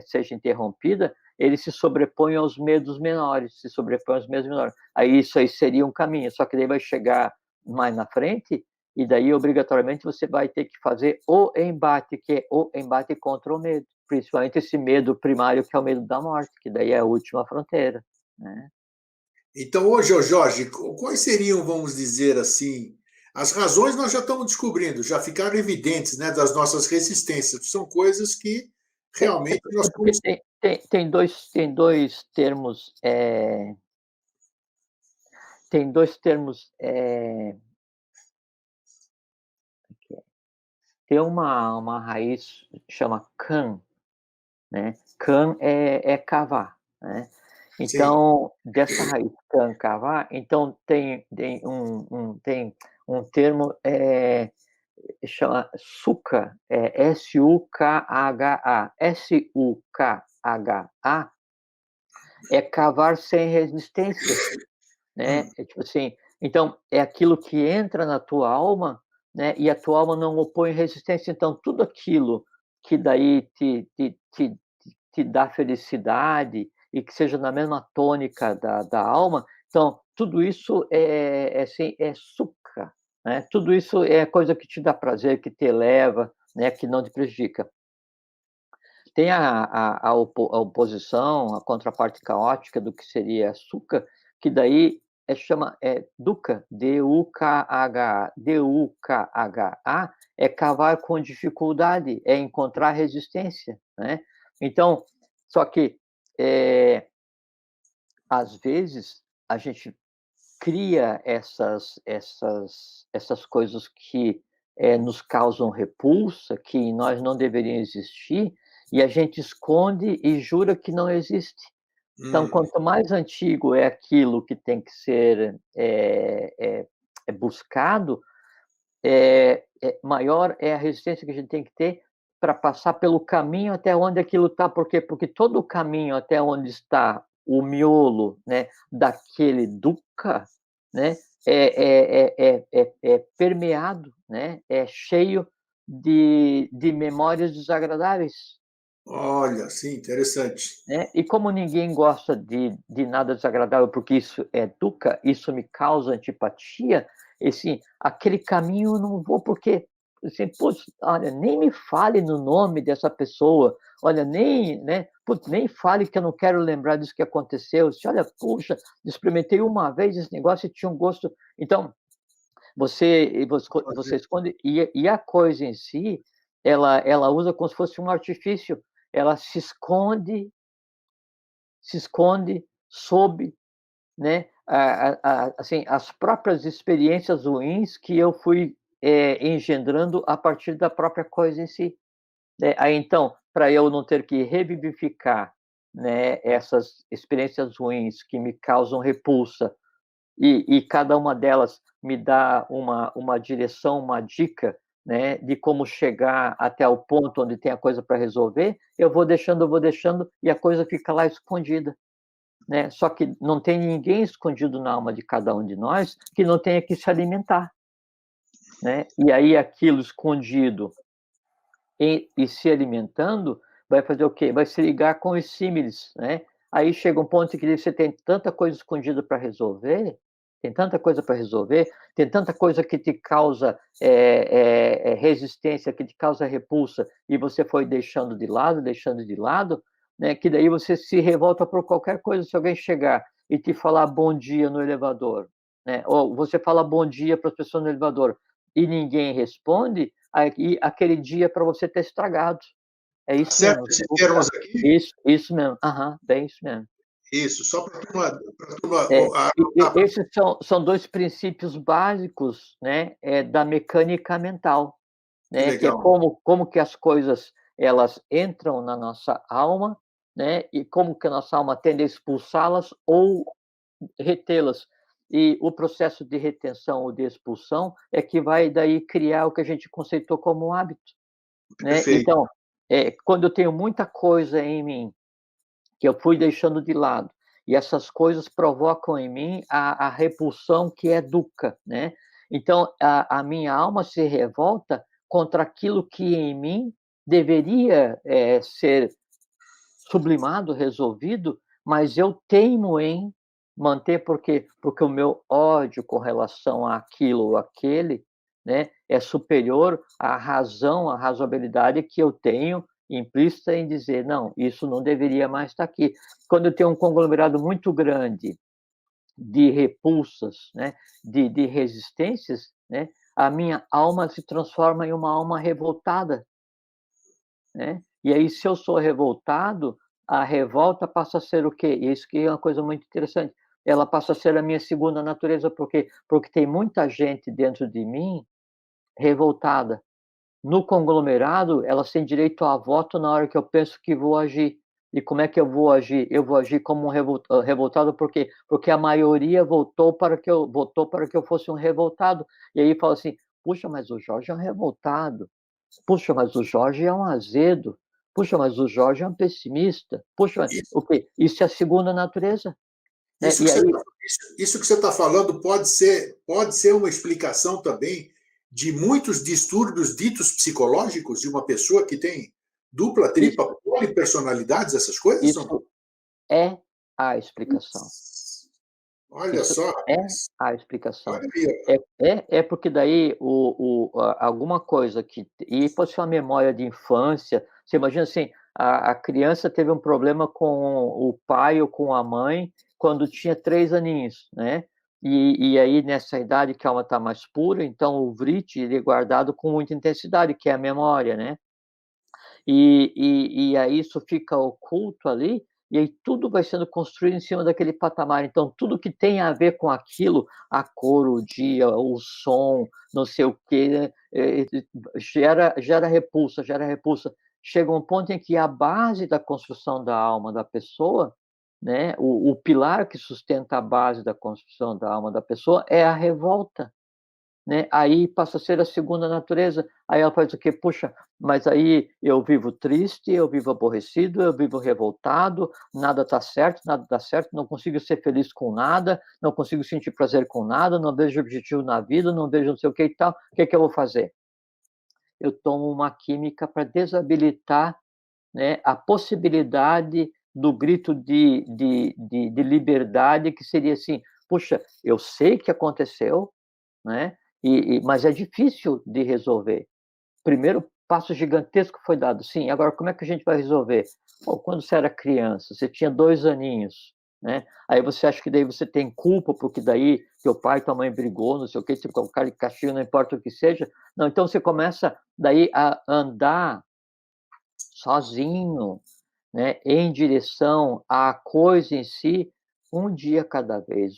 seja interrompida, ele se sobrepõe aos medos menores, se sobrepõe aos medos menores. Aí, isso aí seria um caminho, só que daí vai chegar mais na frente, e daí, obrigatoriamente, você vai ter que fazer o embate, que é o embate contra o medo. Principalmente esse medo primário, que é o medo da morte, que daí é a última fronteira, né? Então, hoje, Jorge, quais seriam, vamos dizer assim, as razões nós já estamos descobrindo, já ficaram evidentes, né, das nossas resistências. São coisas que realmente nós Porque estamos. tem dois termos, tem dois termos, tem uma raiz que chama kan, né? Kan é cavar, né? Sim, Então, dessa raiz kan, cavar, então tem um termo, chama Sukha, Sukha. Sukha é cavar sem resistência. né? Hum, É tipo assim, então é aquilo que entra na tua alma, né? E a tua alma não opõe resistência. Então tudo aquilo que daí te dá felicidade e que seja na mesma tônica da alma, então tudo isso é assim, é sukha, né? Tudo isso é coisa que te dá prazer, que te eleva, né? Que não te prejudica. Tem a oposição, a contraparte caótica do que seria sukha, que daí chama dukkha, D-U-K-H-A. D-U-K-H-A é cavar com dificuldade, é encontrar resistência, né? Então, só que, às vezes, a gente cria essas coisas que nos causam repulsa, que em nós não deveriam existir, e a gente esconde e jura que não existe. Então, hum, quanto mais antigo é aquilo que tem que ser buscado, maior é a resistência que a gente tem que ter para passar pelo caminho até onde aquilo está. Por quê? Porque todo o caminho até onde está o miolo, né, daquele dukkha, né, é permeado, né, é cheio de memórias desagradáveis. olha, sim, interessante. Né? E como ninguém gosta de nada desagradável, porque isso é dukkha, isso me causa antipatia, assim, aquele caminho eu não vou porque, assim, putz, olha, nem me fale no nome dessa pessoa, olha, nem, né, putz, nem fale que eu não quero lembrar disso que aconteceu, assim, olha, puxa, experimentei uma vez esse negócio e tinha um gosto. Então, você esconde, e a coisa em si, ela usa como se fosse um artifício, ela se esconde sob, né, assim, as próprias experiências ruins que eu fui engendrando a partir da própria coisa em si. Né? Aí então, para eu não ter que revivificar, né, essas experiências ruins que me causam repulsa, e cada uma delas me dá uma direção, uma dica, né, de como chegar até o ponto onde tem a coisa para resolver, eu vou deixando, e a coisa fica lá escondida, né? Só que não tem ninguém escondido na alma de cada um de nós que não tenha que se alimentar, né? E aí aquilo escondido e se alimentando vai fazer o quê? Vai se ligar com os símiles, né? Aí chega um ponto em que você tem tanta coisa escondida para resolver, tem tanta coisa para resolver, tem tanta coisa que te causa resistência, que te causa repulsa, e você foi deixando de lado, né? Que daí você se revolta por qualquer coisa. Se alguém chegar e te falar bom dia no elevador, né? Ou você fala bom dia para as pessoas no elevador e ninguém responde, aí aquele dia para você ter estragado. É Tá isso certo mesmo. esses termos aqui? Isso mesmo. Aham, bem isso mesmo. Isso, só para a turma É, anotar. esses são dois princípios básicos, né, da mecânica mental, Que né, que é legal. como que as coisas elas entram na nossa alma, né, e como que a nossa alma tende a expulsá-las ou retê-las. E o processo de retenção ou de expulsão é que vai daí criar o que a gente conceitou como hábito, né. Perfeito. Então, quando eu tenho muita coisa em mim que eu fui deixando de lado, e essas coisas provocam em mim a repulsão que é dukkha, né. Então a minha alma se revolta contra aquilo que em mim deveria, ser sublimado, resolvido, mas eu teimo em manter, porque o meu ódio com relação àquilo ou àquele, né, é superior à razão, à razoabilidade que eu tenho implícita em dizer: "Não, isso não deveria mais estar aqui". Quando eu tenho um conglomerado muito grande de repulsas, né, de resistências, né, a minha alma se transforma em uma alma revoltada, né. E aí, se eu sou revoltado, a revolta passa a ser o quê? Isso que é uma coisa muito interessante, ela passa a ser a minha segunda natureza, por quê? Porque tem muita gente dentro de mim revoltada. No conglomerado, elas têm direito a voto na hora que eu penso que vou agir. E como é que eu vou agir? Eu vou agir como um revoltado, por quê? Porque a maioria votou para que eu fosse um revoltado. E aí fala assim: "Puxa, mas o Jorge é um revoltado. Puxa, mas o Jorge é um azedo. Puxa, mas o Jorge é um pessimista. Puxa, mas Isso, o quê? Isso é a segunda natureza. Né? E aí, isso que você está falando pode ser uma explicação também de muitos distúrbios ditos psicológicos de uma pessoa que tem dupla, tripla, polipersonalidades, essas coisas? isso é a explicação. Olha Isso só, é a explicação. olha aí. É porque daí alguma coisa que. E pode ser uma memória de infância. Você imagina assim: a criança teve um problema com o pai ou com a mãe quando tinha 3 aninhos, né? E aí, nessa idade que a alma está mais pura, então o vrit ele é guardado com muita intensidade, que é a memória, né? E aí isso fica oculto ali, e aí tudo vai sendo construído em cima daquele patamar. Então, tudo que tem a ver com aquilo, a cor, o dia, o som, não sei o quê, gera repulsa, gera repulsa. Chega um ponto em que a base da construção da alma da pessoa, né, o pilar que sustenta a base da construção da alma da pessoa é a revolta. Né? Aí passa a ser a segunda natureza. Aí ela faz o quê? Puxa, mas aí eu vivo triste, eu vivo aborrecido, eu vivo revoltado, nada está certo, nada dá certo, não consigo ser feliz com nada, não consigo sentir prazer com nada, não vejo objetivo na vida, não vejo não sei o que e tal. O que é que eu vou fazer? Eu tomo uma química para desabilitar, né, a possibilidade do grito de liberdade, que seria assim: puxa, eu sei que aconteceu, né? Mas é difícil de resolver. Primeiro passo gigantesco foi dado. Sim, agora como é que a gente vai resolver? Bom, quando você era criança, você tinha 2 aninhos, né? Aí você acha que daí você tem culpa porque daí teu pai e tua mãe brigou, não sei o que, se colocar de castigo, não importa o que seja. Não, então você começa daí a andar sozinho, né, em direção à coisa em si, um dia cada vez,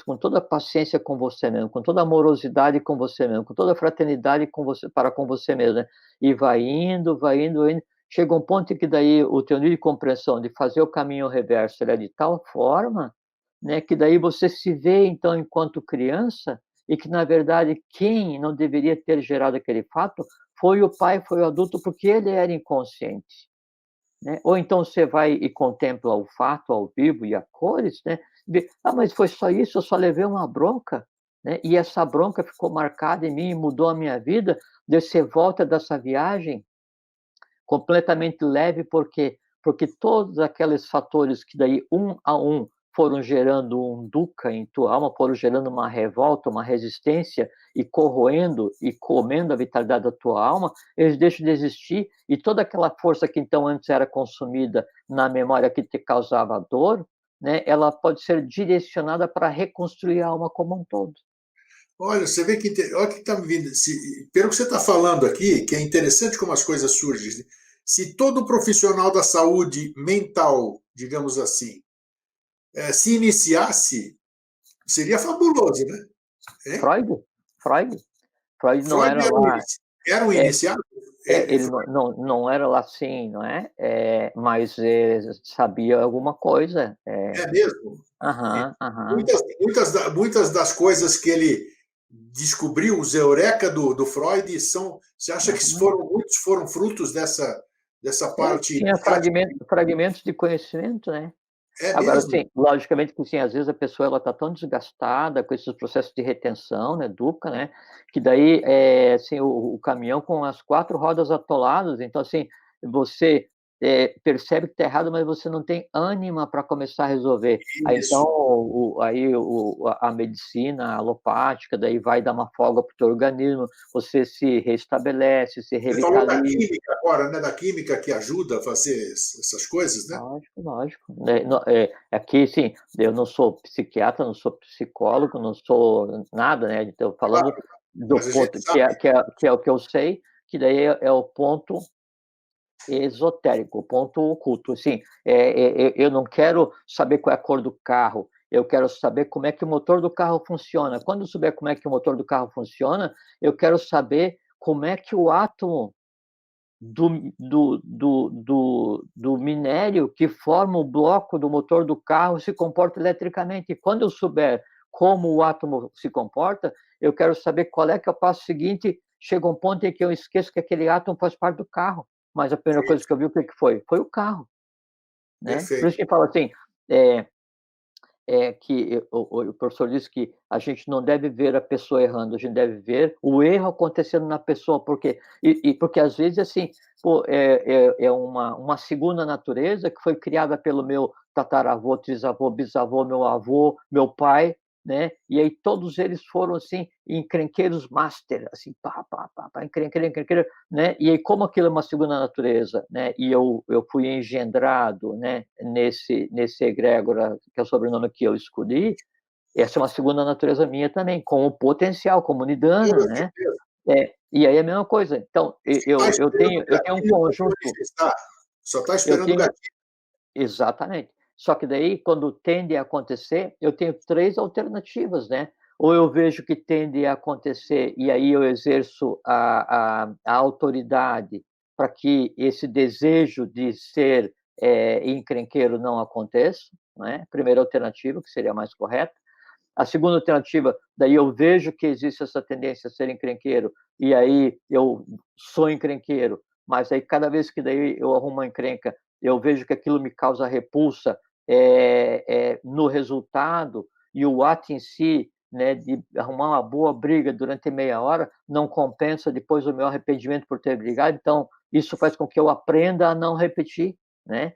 com toda a paciência com você mesmo, com toda a amorosidade com você mesmo, com toda a fraternidade com você, para com você mesmo, né? E vai indo, vai indo, vai indo. Chega um ponto em que daí o teu nível de compreensão de fazer o caminho reverso ele é de tal forma, né, que daí você se vê então enquanto criança e que na verdade quem não deveria ter gerado aquele fato foi o pai, foi o adulto, porque ele era inconsciente. Né? Ou então você vai e contempla o fato ao vivo e a cores, né? Mas foi só isso, eu só levei uma bronca, né? E essa bronca ficou marcada em mim e mudou a minha vida. Daí você volta dessa viagem completamente leve, porque todos aqueles fatores que daí um a um foram gerando um dukkha em tua alma, foram gerando uma revolta, uma resistência e corroendo e comendo a vitalidade da tua alma, eles deixam de existir e toda aquela força que então antes era consumida na memória que te causava dor, né, ela pode ser direcionada para reconstruir a alma como um todo. Olha, você vê que olha o que está me vindo. Pelo que você está falando aqui, que é interessante como as coisas surgem. Se todo profissional da saúde mental, digamos assim, se iniciasse, seria fabuloso, né? Hein? Freud, Freud, Freud não Freud era lá. era um É, iniciado? ele não era lá assim, não é? Mas sabia alguma coisa. É mesmo? Aham, aham. Muitas das coisas que ele descobriu, os eureka do Freud, são. Você acha que Aham. muitos foram frutos dessa parte Tinha iniciática? fragmentos de conhecimento, né? É Agora, mesmo? sim, logicamente que sim, às vezes a pessoa ela está tão desgastada com esses processos de retenção, né, dukkha, né, que daí assim, o caminhão com as 4 rodas atoladas, então assim, você percebe que está errado, mas você não tem ânima para começar a resolver. Aí então Isso. a medicina alopática daí vai dar uma folga para o teu organismo, você se restabelece, se Você falou da revitaliza. química agora, né? Da química que ajuda a fazer essas coisas, né? Lógico, lógico. Aqui, sim, eu não sou psiquiatra, não sou psicólogo, não sou nada, né? Estou falando Claro, do mas a gente ponto sabe. que é o que eu sei, que daí é o ponto esotérico, o ponto oculto. Assim, eu não quero saber qual é a cor do carro, eu quero saber como é que o motor do carro funciona. Quando eu souber como é que o motor do carro funciona, eu quero saber como é que o átomo do minério que forma o bloco do motor do carro se comporta eletricamente. E quando eu souber como o átomo se comporta, eu quero saber qual é que é o passo seguinte. Chega um ponto em que eu esqueço que aquele átomo faz parte do carro. Mas a primeira coisa que eu vi, o que foi? Foi o carro. Né? Por Perfeito. isso que fala assim, é, que o professor disse que a gente não deve ver a pessoa errando, a gente deve ver o erro acontecendo na pessoa, porque porque às vezes assim, pô, é uma segunda natureza que foi criada pelo meu tataravô, trisavô, bisavô, meu avô, meu pai, né? E aí todos eles foram assim encrenqueiros master, assim, encrenqueiro, né? E aí como aquilo é uma segunda natureza, né? E eu fui engendrado, né? Nesse egrégora, que é o sobrenome que eu escolhi, essa é uma segunda natureza minha também, com o potencial, como Nidana, né? E aí é a mesma coisa. Então, Está esperando o eu tenho um gatilho para conjunto, manifestar. Só está eu esperando o tenho gatilho. exatamente. Só que daí, quando tende a acontecer, eu tenho 3 alternativas, né. Ou eu vejo que tende a acontecer e aí eu exerço a autoridade para que esse desejo de ser, encrenqueiro não aconteça, né, primeira alternativa, que seria a mais correta. A segunda alternativa, daí eu vejo que existe essa tendência a ser encrenqueiro, e aí eu sou encrenqueiro, mas aí cada vez que daí eu arrumo uma encrenca, eu vejo que aquilo me causa repulsa, no resultado, e o ato em si, né, de arrumar uma boa briga durante meia hora, não compensa depois o meu arrependimento por ter brigado, então isso faz com que eu aprenda a não repetir, né.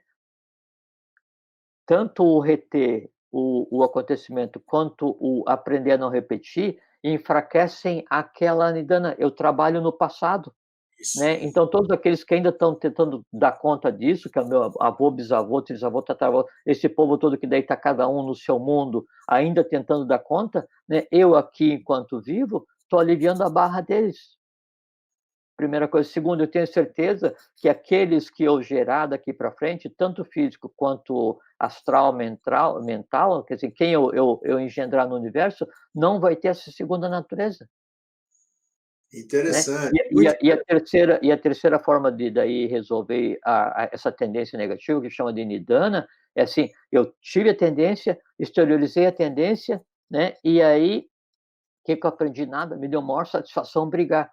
Tanto o reter o acontecimento, quanto o aprender a não repetir, enfraquecem aquela nidana. Eu trabalho no passado, Isso. né, então todos aqueles que ainda estão tentando dar conta disso, que é o meu avô, bisavô, trisavô, tataravô, esse povo todo que daí está cada um no seu mundo, ainda tentando dar conta, né, eu aqui, enquanto vivo, estou aliviando a barra deles. Primeira coisa. Segundo, eu tenho certeza que aqueles que eu gerar daqui para frente, tanto físico quanto astral, mental, quer dizer, quem eu engendrar no universo, não vai ter essa segunda natureza, né. Interessante, E muito a e a terceira e a terceira forma de daí resolver essa tendência negativa, que chama de nidana, é assim, eu tive a tendência, exteriorizei a tendência, né, e aí, o que que eu aprendi? Nada, me deu maior satisfação brigar.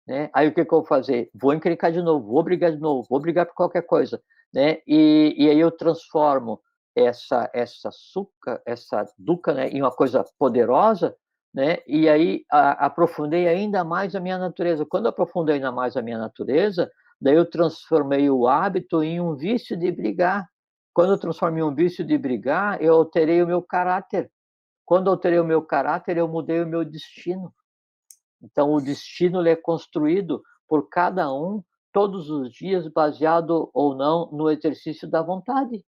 Né? Aí o que que eu vou fazer? Vou encrencar de novo, vou brigar de novo, vou brigar por qualquer coisa, né? E aí eu transformo essa dukkha, né, em uma coisa poderosa, né? E aí aprofundei ainda mais a minha natureza. Quando eu aprofundei ainda mais a minha natureza, daí eu transformei o hábito em um vício de brigar. Quando eu transformei um vício de brigar, eu alterei o meu caráter. Quando eu alterei o meu caráter, eu mudei o meu destino. Então, o destino ele é construído por cada um, todos os dias, baseado ou não no exercício da vontade,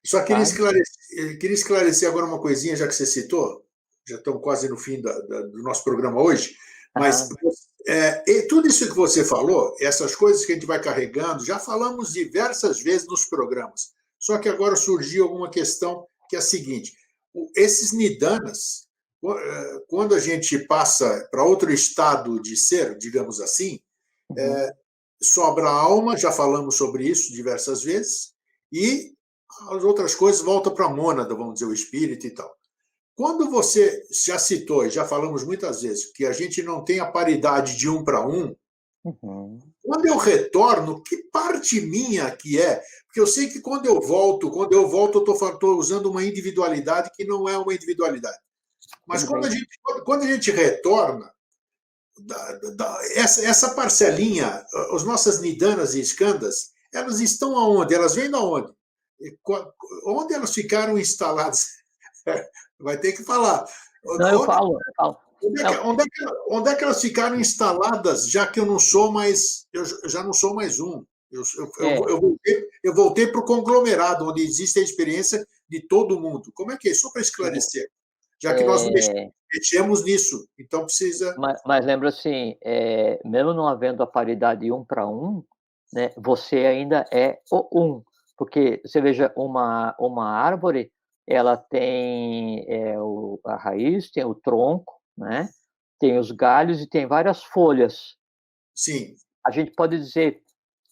Só sabe? queria esclarecer agora uma coisinha, já que você citou, já estamos quase no fim do nosso programa hoje, mas Aham, e tudo isso que você falou, essas coisas que a gente vai carregando, já falamos diversas vezes nos programas. Só que agora surgiu alguma questão que é a seguinte: esses nidanas, quando a gente passa para outro estado de ser, digamos assim, uhum, sobra a alma, já falamos sobre isso diversas vezes, e as outras coisas voltam para a mônada, vamos dizer, o espírito e tal. Quando você já citou, e já falamos muitas vezes, que a gente não tem a paridade de um para um, uhum. quando eu retorno, que parte minha que é? Porque eu sei que quando eu volto, eu estou usando uma individualidade que não é uma individualidade. Mas Tudo bem. quando a gente retorna, essa parcelinha, as nossas nidanas e escandas, elas estão aonde? Elas vêm da onde? Onde elas ficaram instaladas? Vai ter que falar. Não, Onde, eu falo. Não, onde é que elas ficaram instaladas, já que eu não sou mais, eu já não sou mais um? é, Eu voltei para o conglomerado, onde existe a experiência de todo mundo. Como é que é? Só para sim, esclarecer. Já que nós é, mexemos nisso, então precisa. mas lembra assim, mesmo não havendo a paridade um para um, né, você ainda é o um, porque você veja uma árvore, ela tem, a raiz, tem o tronco, né, tem os galhos e tem várias folhas. Sim, A gente pode dizer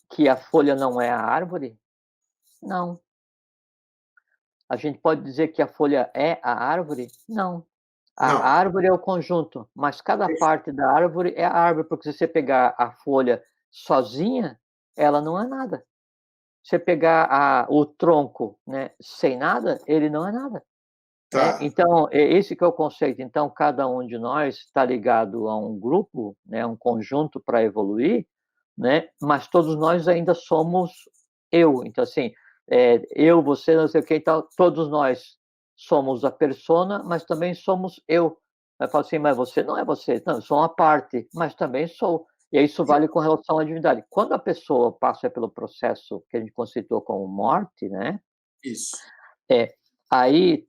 que a folha não é a árvore? Não. A gente pode dizer que a folha é a árvore? Não. A não. árvore é o conjunto, mas cada parte da árvore é a árvore, porque se você pegar a folha sozinha, ela não é nada. Se você pegar o tronco, né, sem nada, ele não é nada. Tá. Então, esse que é o conceito. Então, cada um de nós está ligado a um grupo, né, um conjunto para evoluir, né, mas todos nós ainda somos eu. Então, assim, eu, você, não sei o que, então, todos nós somos a persona, mas também somos eu. Aí fala assim, mas você não é você. Não, eu sou uma parte, mas também sou. E isso vale com relação à divindade. Quando a pessoa passa pelo processo que a gente conceitou como morte, né? Isso. É, aí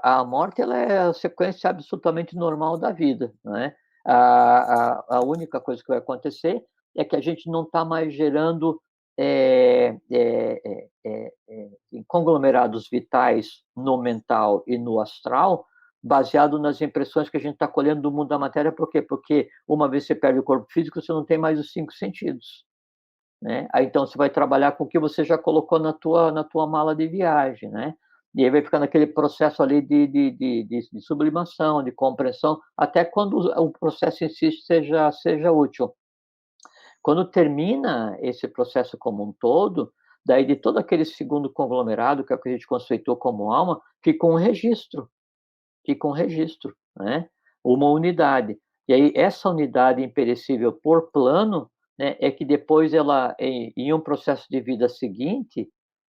a morte ela é a sequência absolutamente normal da vida, né? A única coisa que vai acontecer é que a gente não está mais gerando conglomerados vitais no mental e no astral, baseado nas impressões que a gente está colhendo do mundo da matéria. Por quê? Porque uma vez que você perde o corpo físico, você não tem mais os 5 sentidos. Né? Aí então você vai trabalhar com o que você já colocou na tua mala de viagem, né? E aí vai ficar naquele processo ali de sublimação, de compreensão, até quando o processo em si seja útil. Quando termina esse processo como um todo, daí de todo aquele segundo conglomerado, que é o que a gente conceitou como alma, fica um registro, né? Uma unidade. E aí essa unidade imperecível por plano, né, é que depois ela, em um processo de vida seguinte,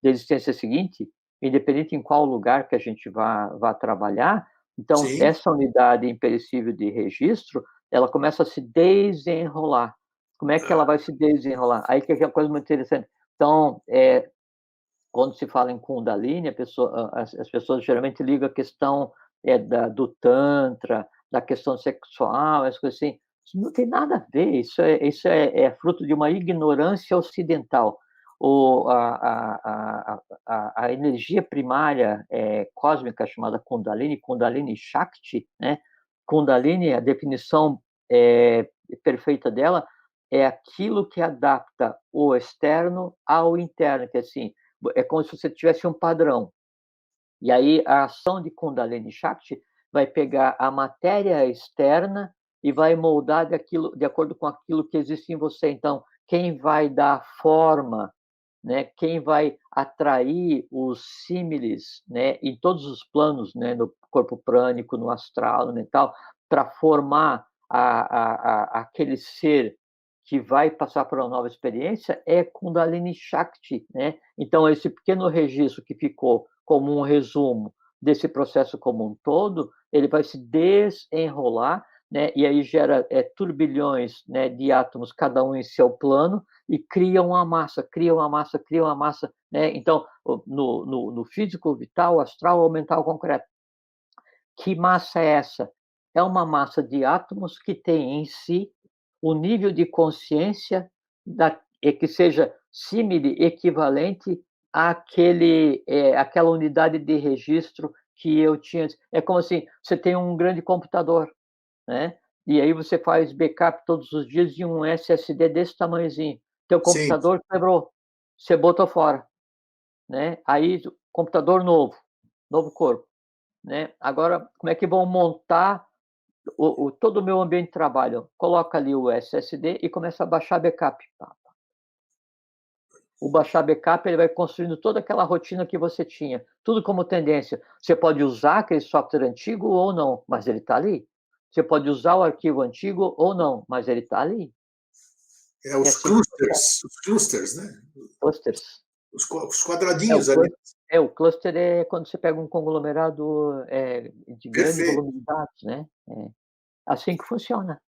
de existência seguinte, independente em qual lugar que a gente vá trabalhar, então Sim. essa unidade imperecível de registro, ela começa a se desenrolar. Como é que ela vai se desenrolar? Aí que é uma coisa muito interessante. Então, quando se fala em Kundalini, as pessoas geralmente ligam a questão do Tantra, da questão sexual, essas coisas assim. Isso não tem nada a ver, isso é fruto de uma ignorância ocidental. A energia primária cósmica chamada Kundalini, Kundalini Shakti, né? Kundalini, a definição perfeita dela é aquilo que adapta o externo ao interno, que assim, é como se você tivesse um padrão. E aí a ação de Kundalini Shakti vai pegar a matéria externa e vai moldar de acordo com aquilo que existe em você. Então, quem vai dar forma, né, quem vai atrair os símiles, né, em todos os planos, né, no corpo prânico, no astral, no mental, para formar aquele ser que vai passar por uma nova experiência é Kundalini Shakti, né? Então esse pequeno registro que ficou como um resumo desse processo como um todo, ele vai se desenrolar, né? E aí gera turbilhões, né, de átomos, cada um em seu plano, e cria uma massa, né? Então, no físico, vital, astral ou mental concreto. Que massa é essa? É uma massa de átomos que tem em si o nível de consciência que seja símile, equivalente àquela unidade de registro que eu tinha. É como assim, você tem um grande computador, né? E aí você faz backup todos os dias de um SSD desse tamanhozinho. Teu Sim. computador quebrou, você botou fora, né? Aí computador novo corpo, né? Agora, como é que vão montar todo o meu ambiente de trabalho? Coloca ali o SSD e começa a baixar backup. O baixar backup, ele vai construindo toda aquela rotina que você tinha, tudo como tendência. Você pode usar aquele software antigo ou não, mas ele está ali. Você pode usar o arquivo antigo ou não, mas ele está ali. Os Assim que funciona. clusters, né? Clusters. Os quadradinhos ali. O cluster é quando você pega um conglomerado de grande Perfeito. volume de dados, né? Assim que funciona.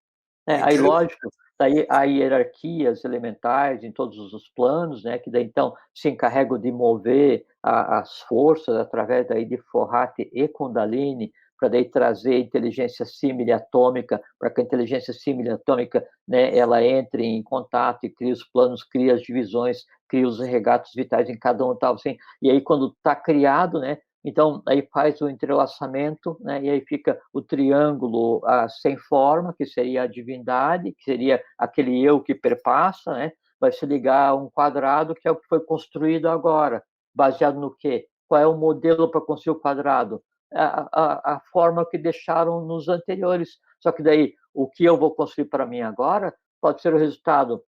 Aí Interessante. lógico, daí há hierarquias elementais em todos os planos, né, que daí então se encarregam de mover as forças através daí de Forrati e Kundalini, para daí trazer inteligência símile atômica, para que a inteligência símile atômica, né, ela entre em contato e cria os planos, cria as divisões, cria os regatos vitais em cada um, tal assim. E aí quando está criado, né, então, aí faz o entrelaçamento, né, e aí fica o triângulo sem forma, que seria a divindade, que seria aquele eu que perpassa, né, vai se ligar a um quadrado, que é o que foi construído agora. Baseado no quê? Qual é o modelo para construir o quadrado? A forma que deixaram nos anteriores. Só que daí, o que eu vou construir para mim agora pode ser o resultado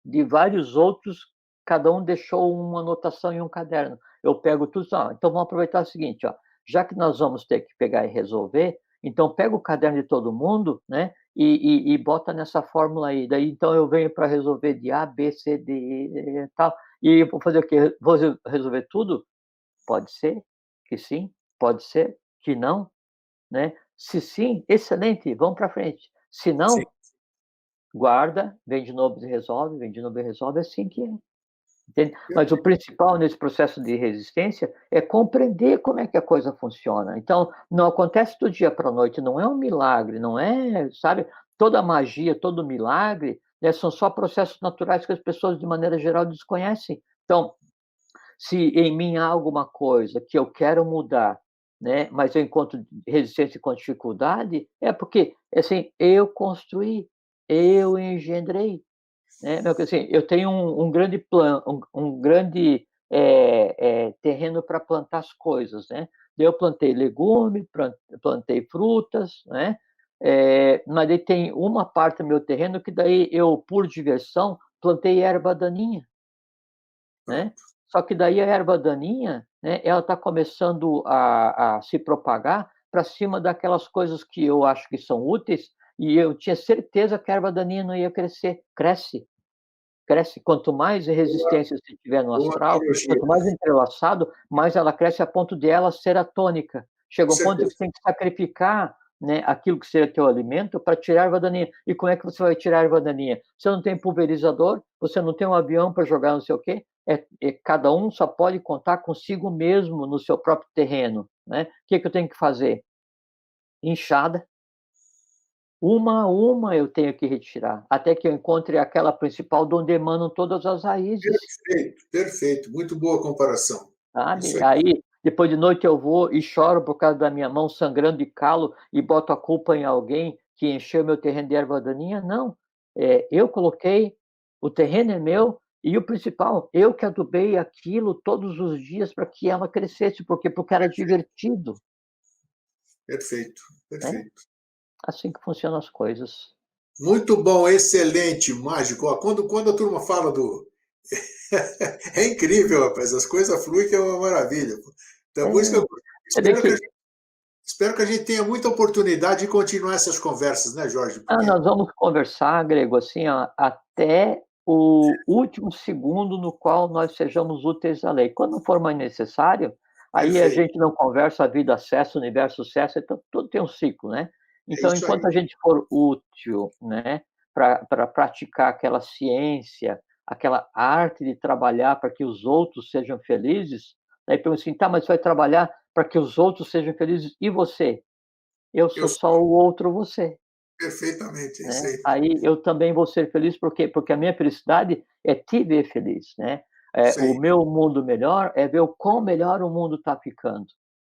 de vários outros, cada um deixou uma anotação em um caderno. Eu pego tudo, então vamos aproveitar o seguinte, já que nós vamos ter que pegar e resolver, então pega o caderno de todo mundo, né? E bota nessa fórmula aí. Daí, então, eu venho para resolver de A, B, C, D, E, tal. E eu vou fazer o quê? Vou resolver tudo? Pode ser que sim, pode ser que não, né? Se sim, excelente, vamos para frente. Se Sim. não, guarda, vem de novo e resolve, vem de novo e resolve, é assim que é. Entende? Mas o principal nesse processo de resistência é compreender como é que a coisa funciona. Então, não acontece do dia para a noite, não é um milagre, não é, sabe? Toda magia, todo milagre, né, são só processos naturais que as pessoas, de maneira geral, desconhecem. Então, se em mim há alguma coisa que eu quero mudar, né, mas eu encontro resistência com dificuldade, é porque, assim, eu construí, eu engendrei, né, assim, eu tenho um grande grande terreno para plantar as coisas, né? Eu plantei legume, plantei frutas, né? Mas daí tem uma parte do meu terreno que daí eu, por diversão, plantei erva daninha, né? Pronto. Só que daí a erva daninha, né, ela está começando a se propagar para cima daquelas coisas que eu acho que são úteis, e eu tinha certeza que a erva daninha não ia crescer. Cresce, cresce. Quanto mais Boa, resistência você tiver no boa astral, analogia, quanto mais entrelaçado, mais ela cresce a ponto de ela ser atônica. com Chega um ponto que certeza. você tem que sacrificar, né, aquilo que seria teu alimento para tirar a erva daninha. E como é que você vai tirar a erva daninha? Você não tem pulverizador, você não tem um avião para jogar não sei o quê, cada um só pode contar consigo mesmo no seu próprio terreno, né? O que que eu tenho que fazer? Enxada, uma a uma eu tenho que retirar, até que eu encontre aquela principal de onde emanam todas as raízes, Perfeito, perfeito. Muito boa comparação. Isso sabe. aí. Aí, depois de noite eu vou e choro por causa da minha mão sangrando de calo e boto a culpa em alguém que encheu meu terreno de erva daninha, não. Eu coloquei, o terreno é meu e o principal, eu que adubei aquilo todos os dias para que ela crescesse, porque era divertido, Perfeito, né. perfeito. Assim que funcionam as coisas. Muito bom, excelente, mágico. Ó, quando a turma fala do. É incrível, rapaz. As coisas fluem que é uma maravilha. Então, por isso que É, eu você vê espero que a que gente, espero que a gente tenha muita oportunidade de continuar essas conversas, né, Jorge? Porque nós vamos conversar, Grego, assim, ó, até o último segundo no qual nós sejamos úteis à lei. Quando não for mais necessário, aí a perfeito. gente não conversa, a vida cessa, o universo cessa, então tudo tem um ciclo, né. É Então, isso aí. enquanto a gente for útil, né, para praticar aquela ciência, aquela arte de trabalhar para que os outros sejam felizes, aí pergunta assim: "Tá, mas você vai trabalhar para que os outros sejam felizes, e você?". "Eu Eu sou só o outro você". perfeitamente, é isso Né, aí. aí eu também vou ser feliz, por quê? Porque a minha felicidade é te ver feliz, né. Isso O aí. meu mundo melhor é ver o quão melhor o mundo está ficando,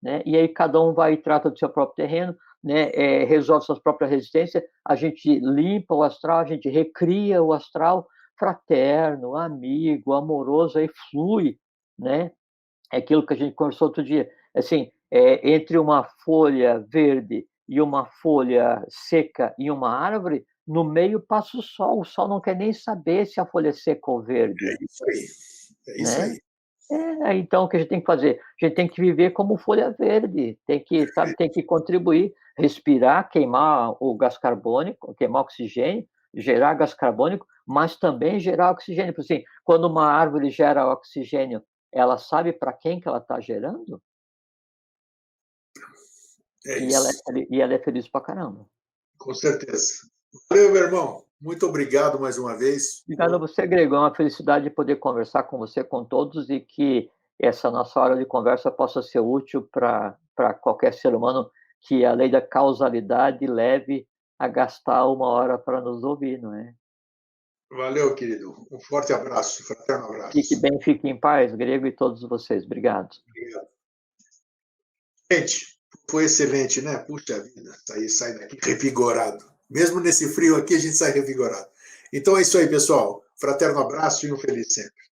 né. E aí cada um vai e trata do seu próprio terreno, né, resolve suas próprias resistências, a gente limpa o astral, a gente recria o astral fraterno, amigo, amoroso, aí flui, né. É aquilo que a gente conversou outro dia, assim, entre uma folha verde e uma folha seca e uma árvore, no meio passa o sol não quer nem saber se a folha é seca ou É verde, isso aí. É isso né. aí. Então o que a gente tem que fazer? A gente tem que viver como folha verde, tem que, sabe, tem que contribuir, respirar, queimar o gás carbônico, queimar o oxigênio, gerar gás carbônico, mas também gerar oxigênio, porque assim, quando uma árvore gera oxigênio, ela sabe para quem que ela está gerando? É E ela é isso. feli e ela é feliz pra caramba. Com certeza. Valeu, meu irmão. Muito obrigado mais uma vez. Obrigado a você, Grego, é uma felicidade poder conversar com você, com todos, e que essa nossa hora de conversa possa ser útil para qualquer ser humano que a lei da causalidade leve a gastar uma hora para nos ouvir, não é? Valeu, querido. Um forte abraço, fraterno Fique abraço. bem, fique em paz, Grego, e todos vocês. Obrigado. Obrigado. Gente, foi excelente, né? Puxa vida, sai daqui revigorado. Mesmo nesse frio aqui, a gente sai revigorado. Então é isso aí, pessoal. Fraterno abraço e um feliz sempre.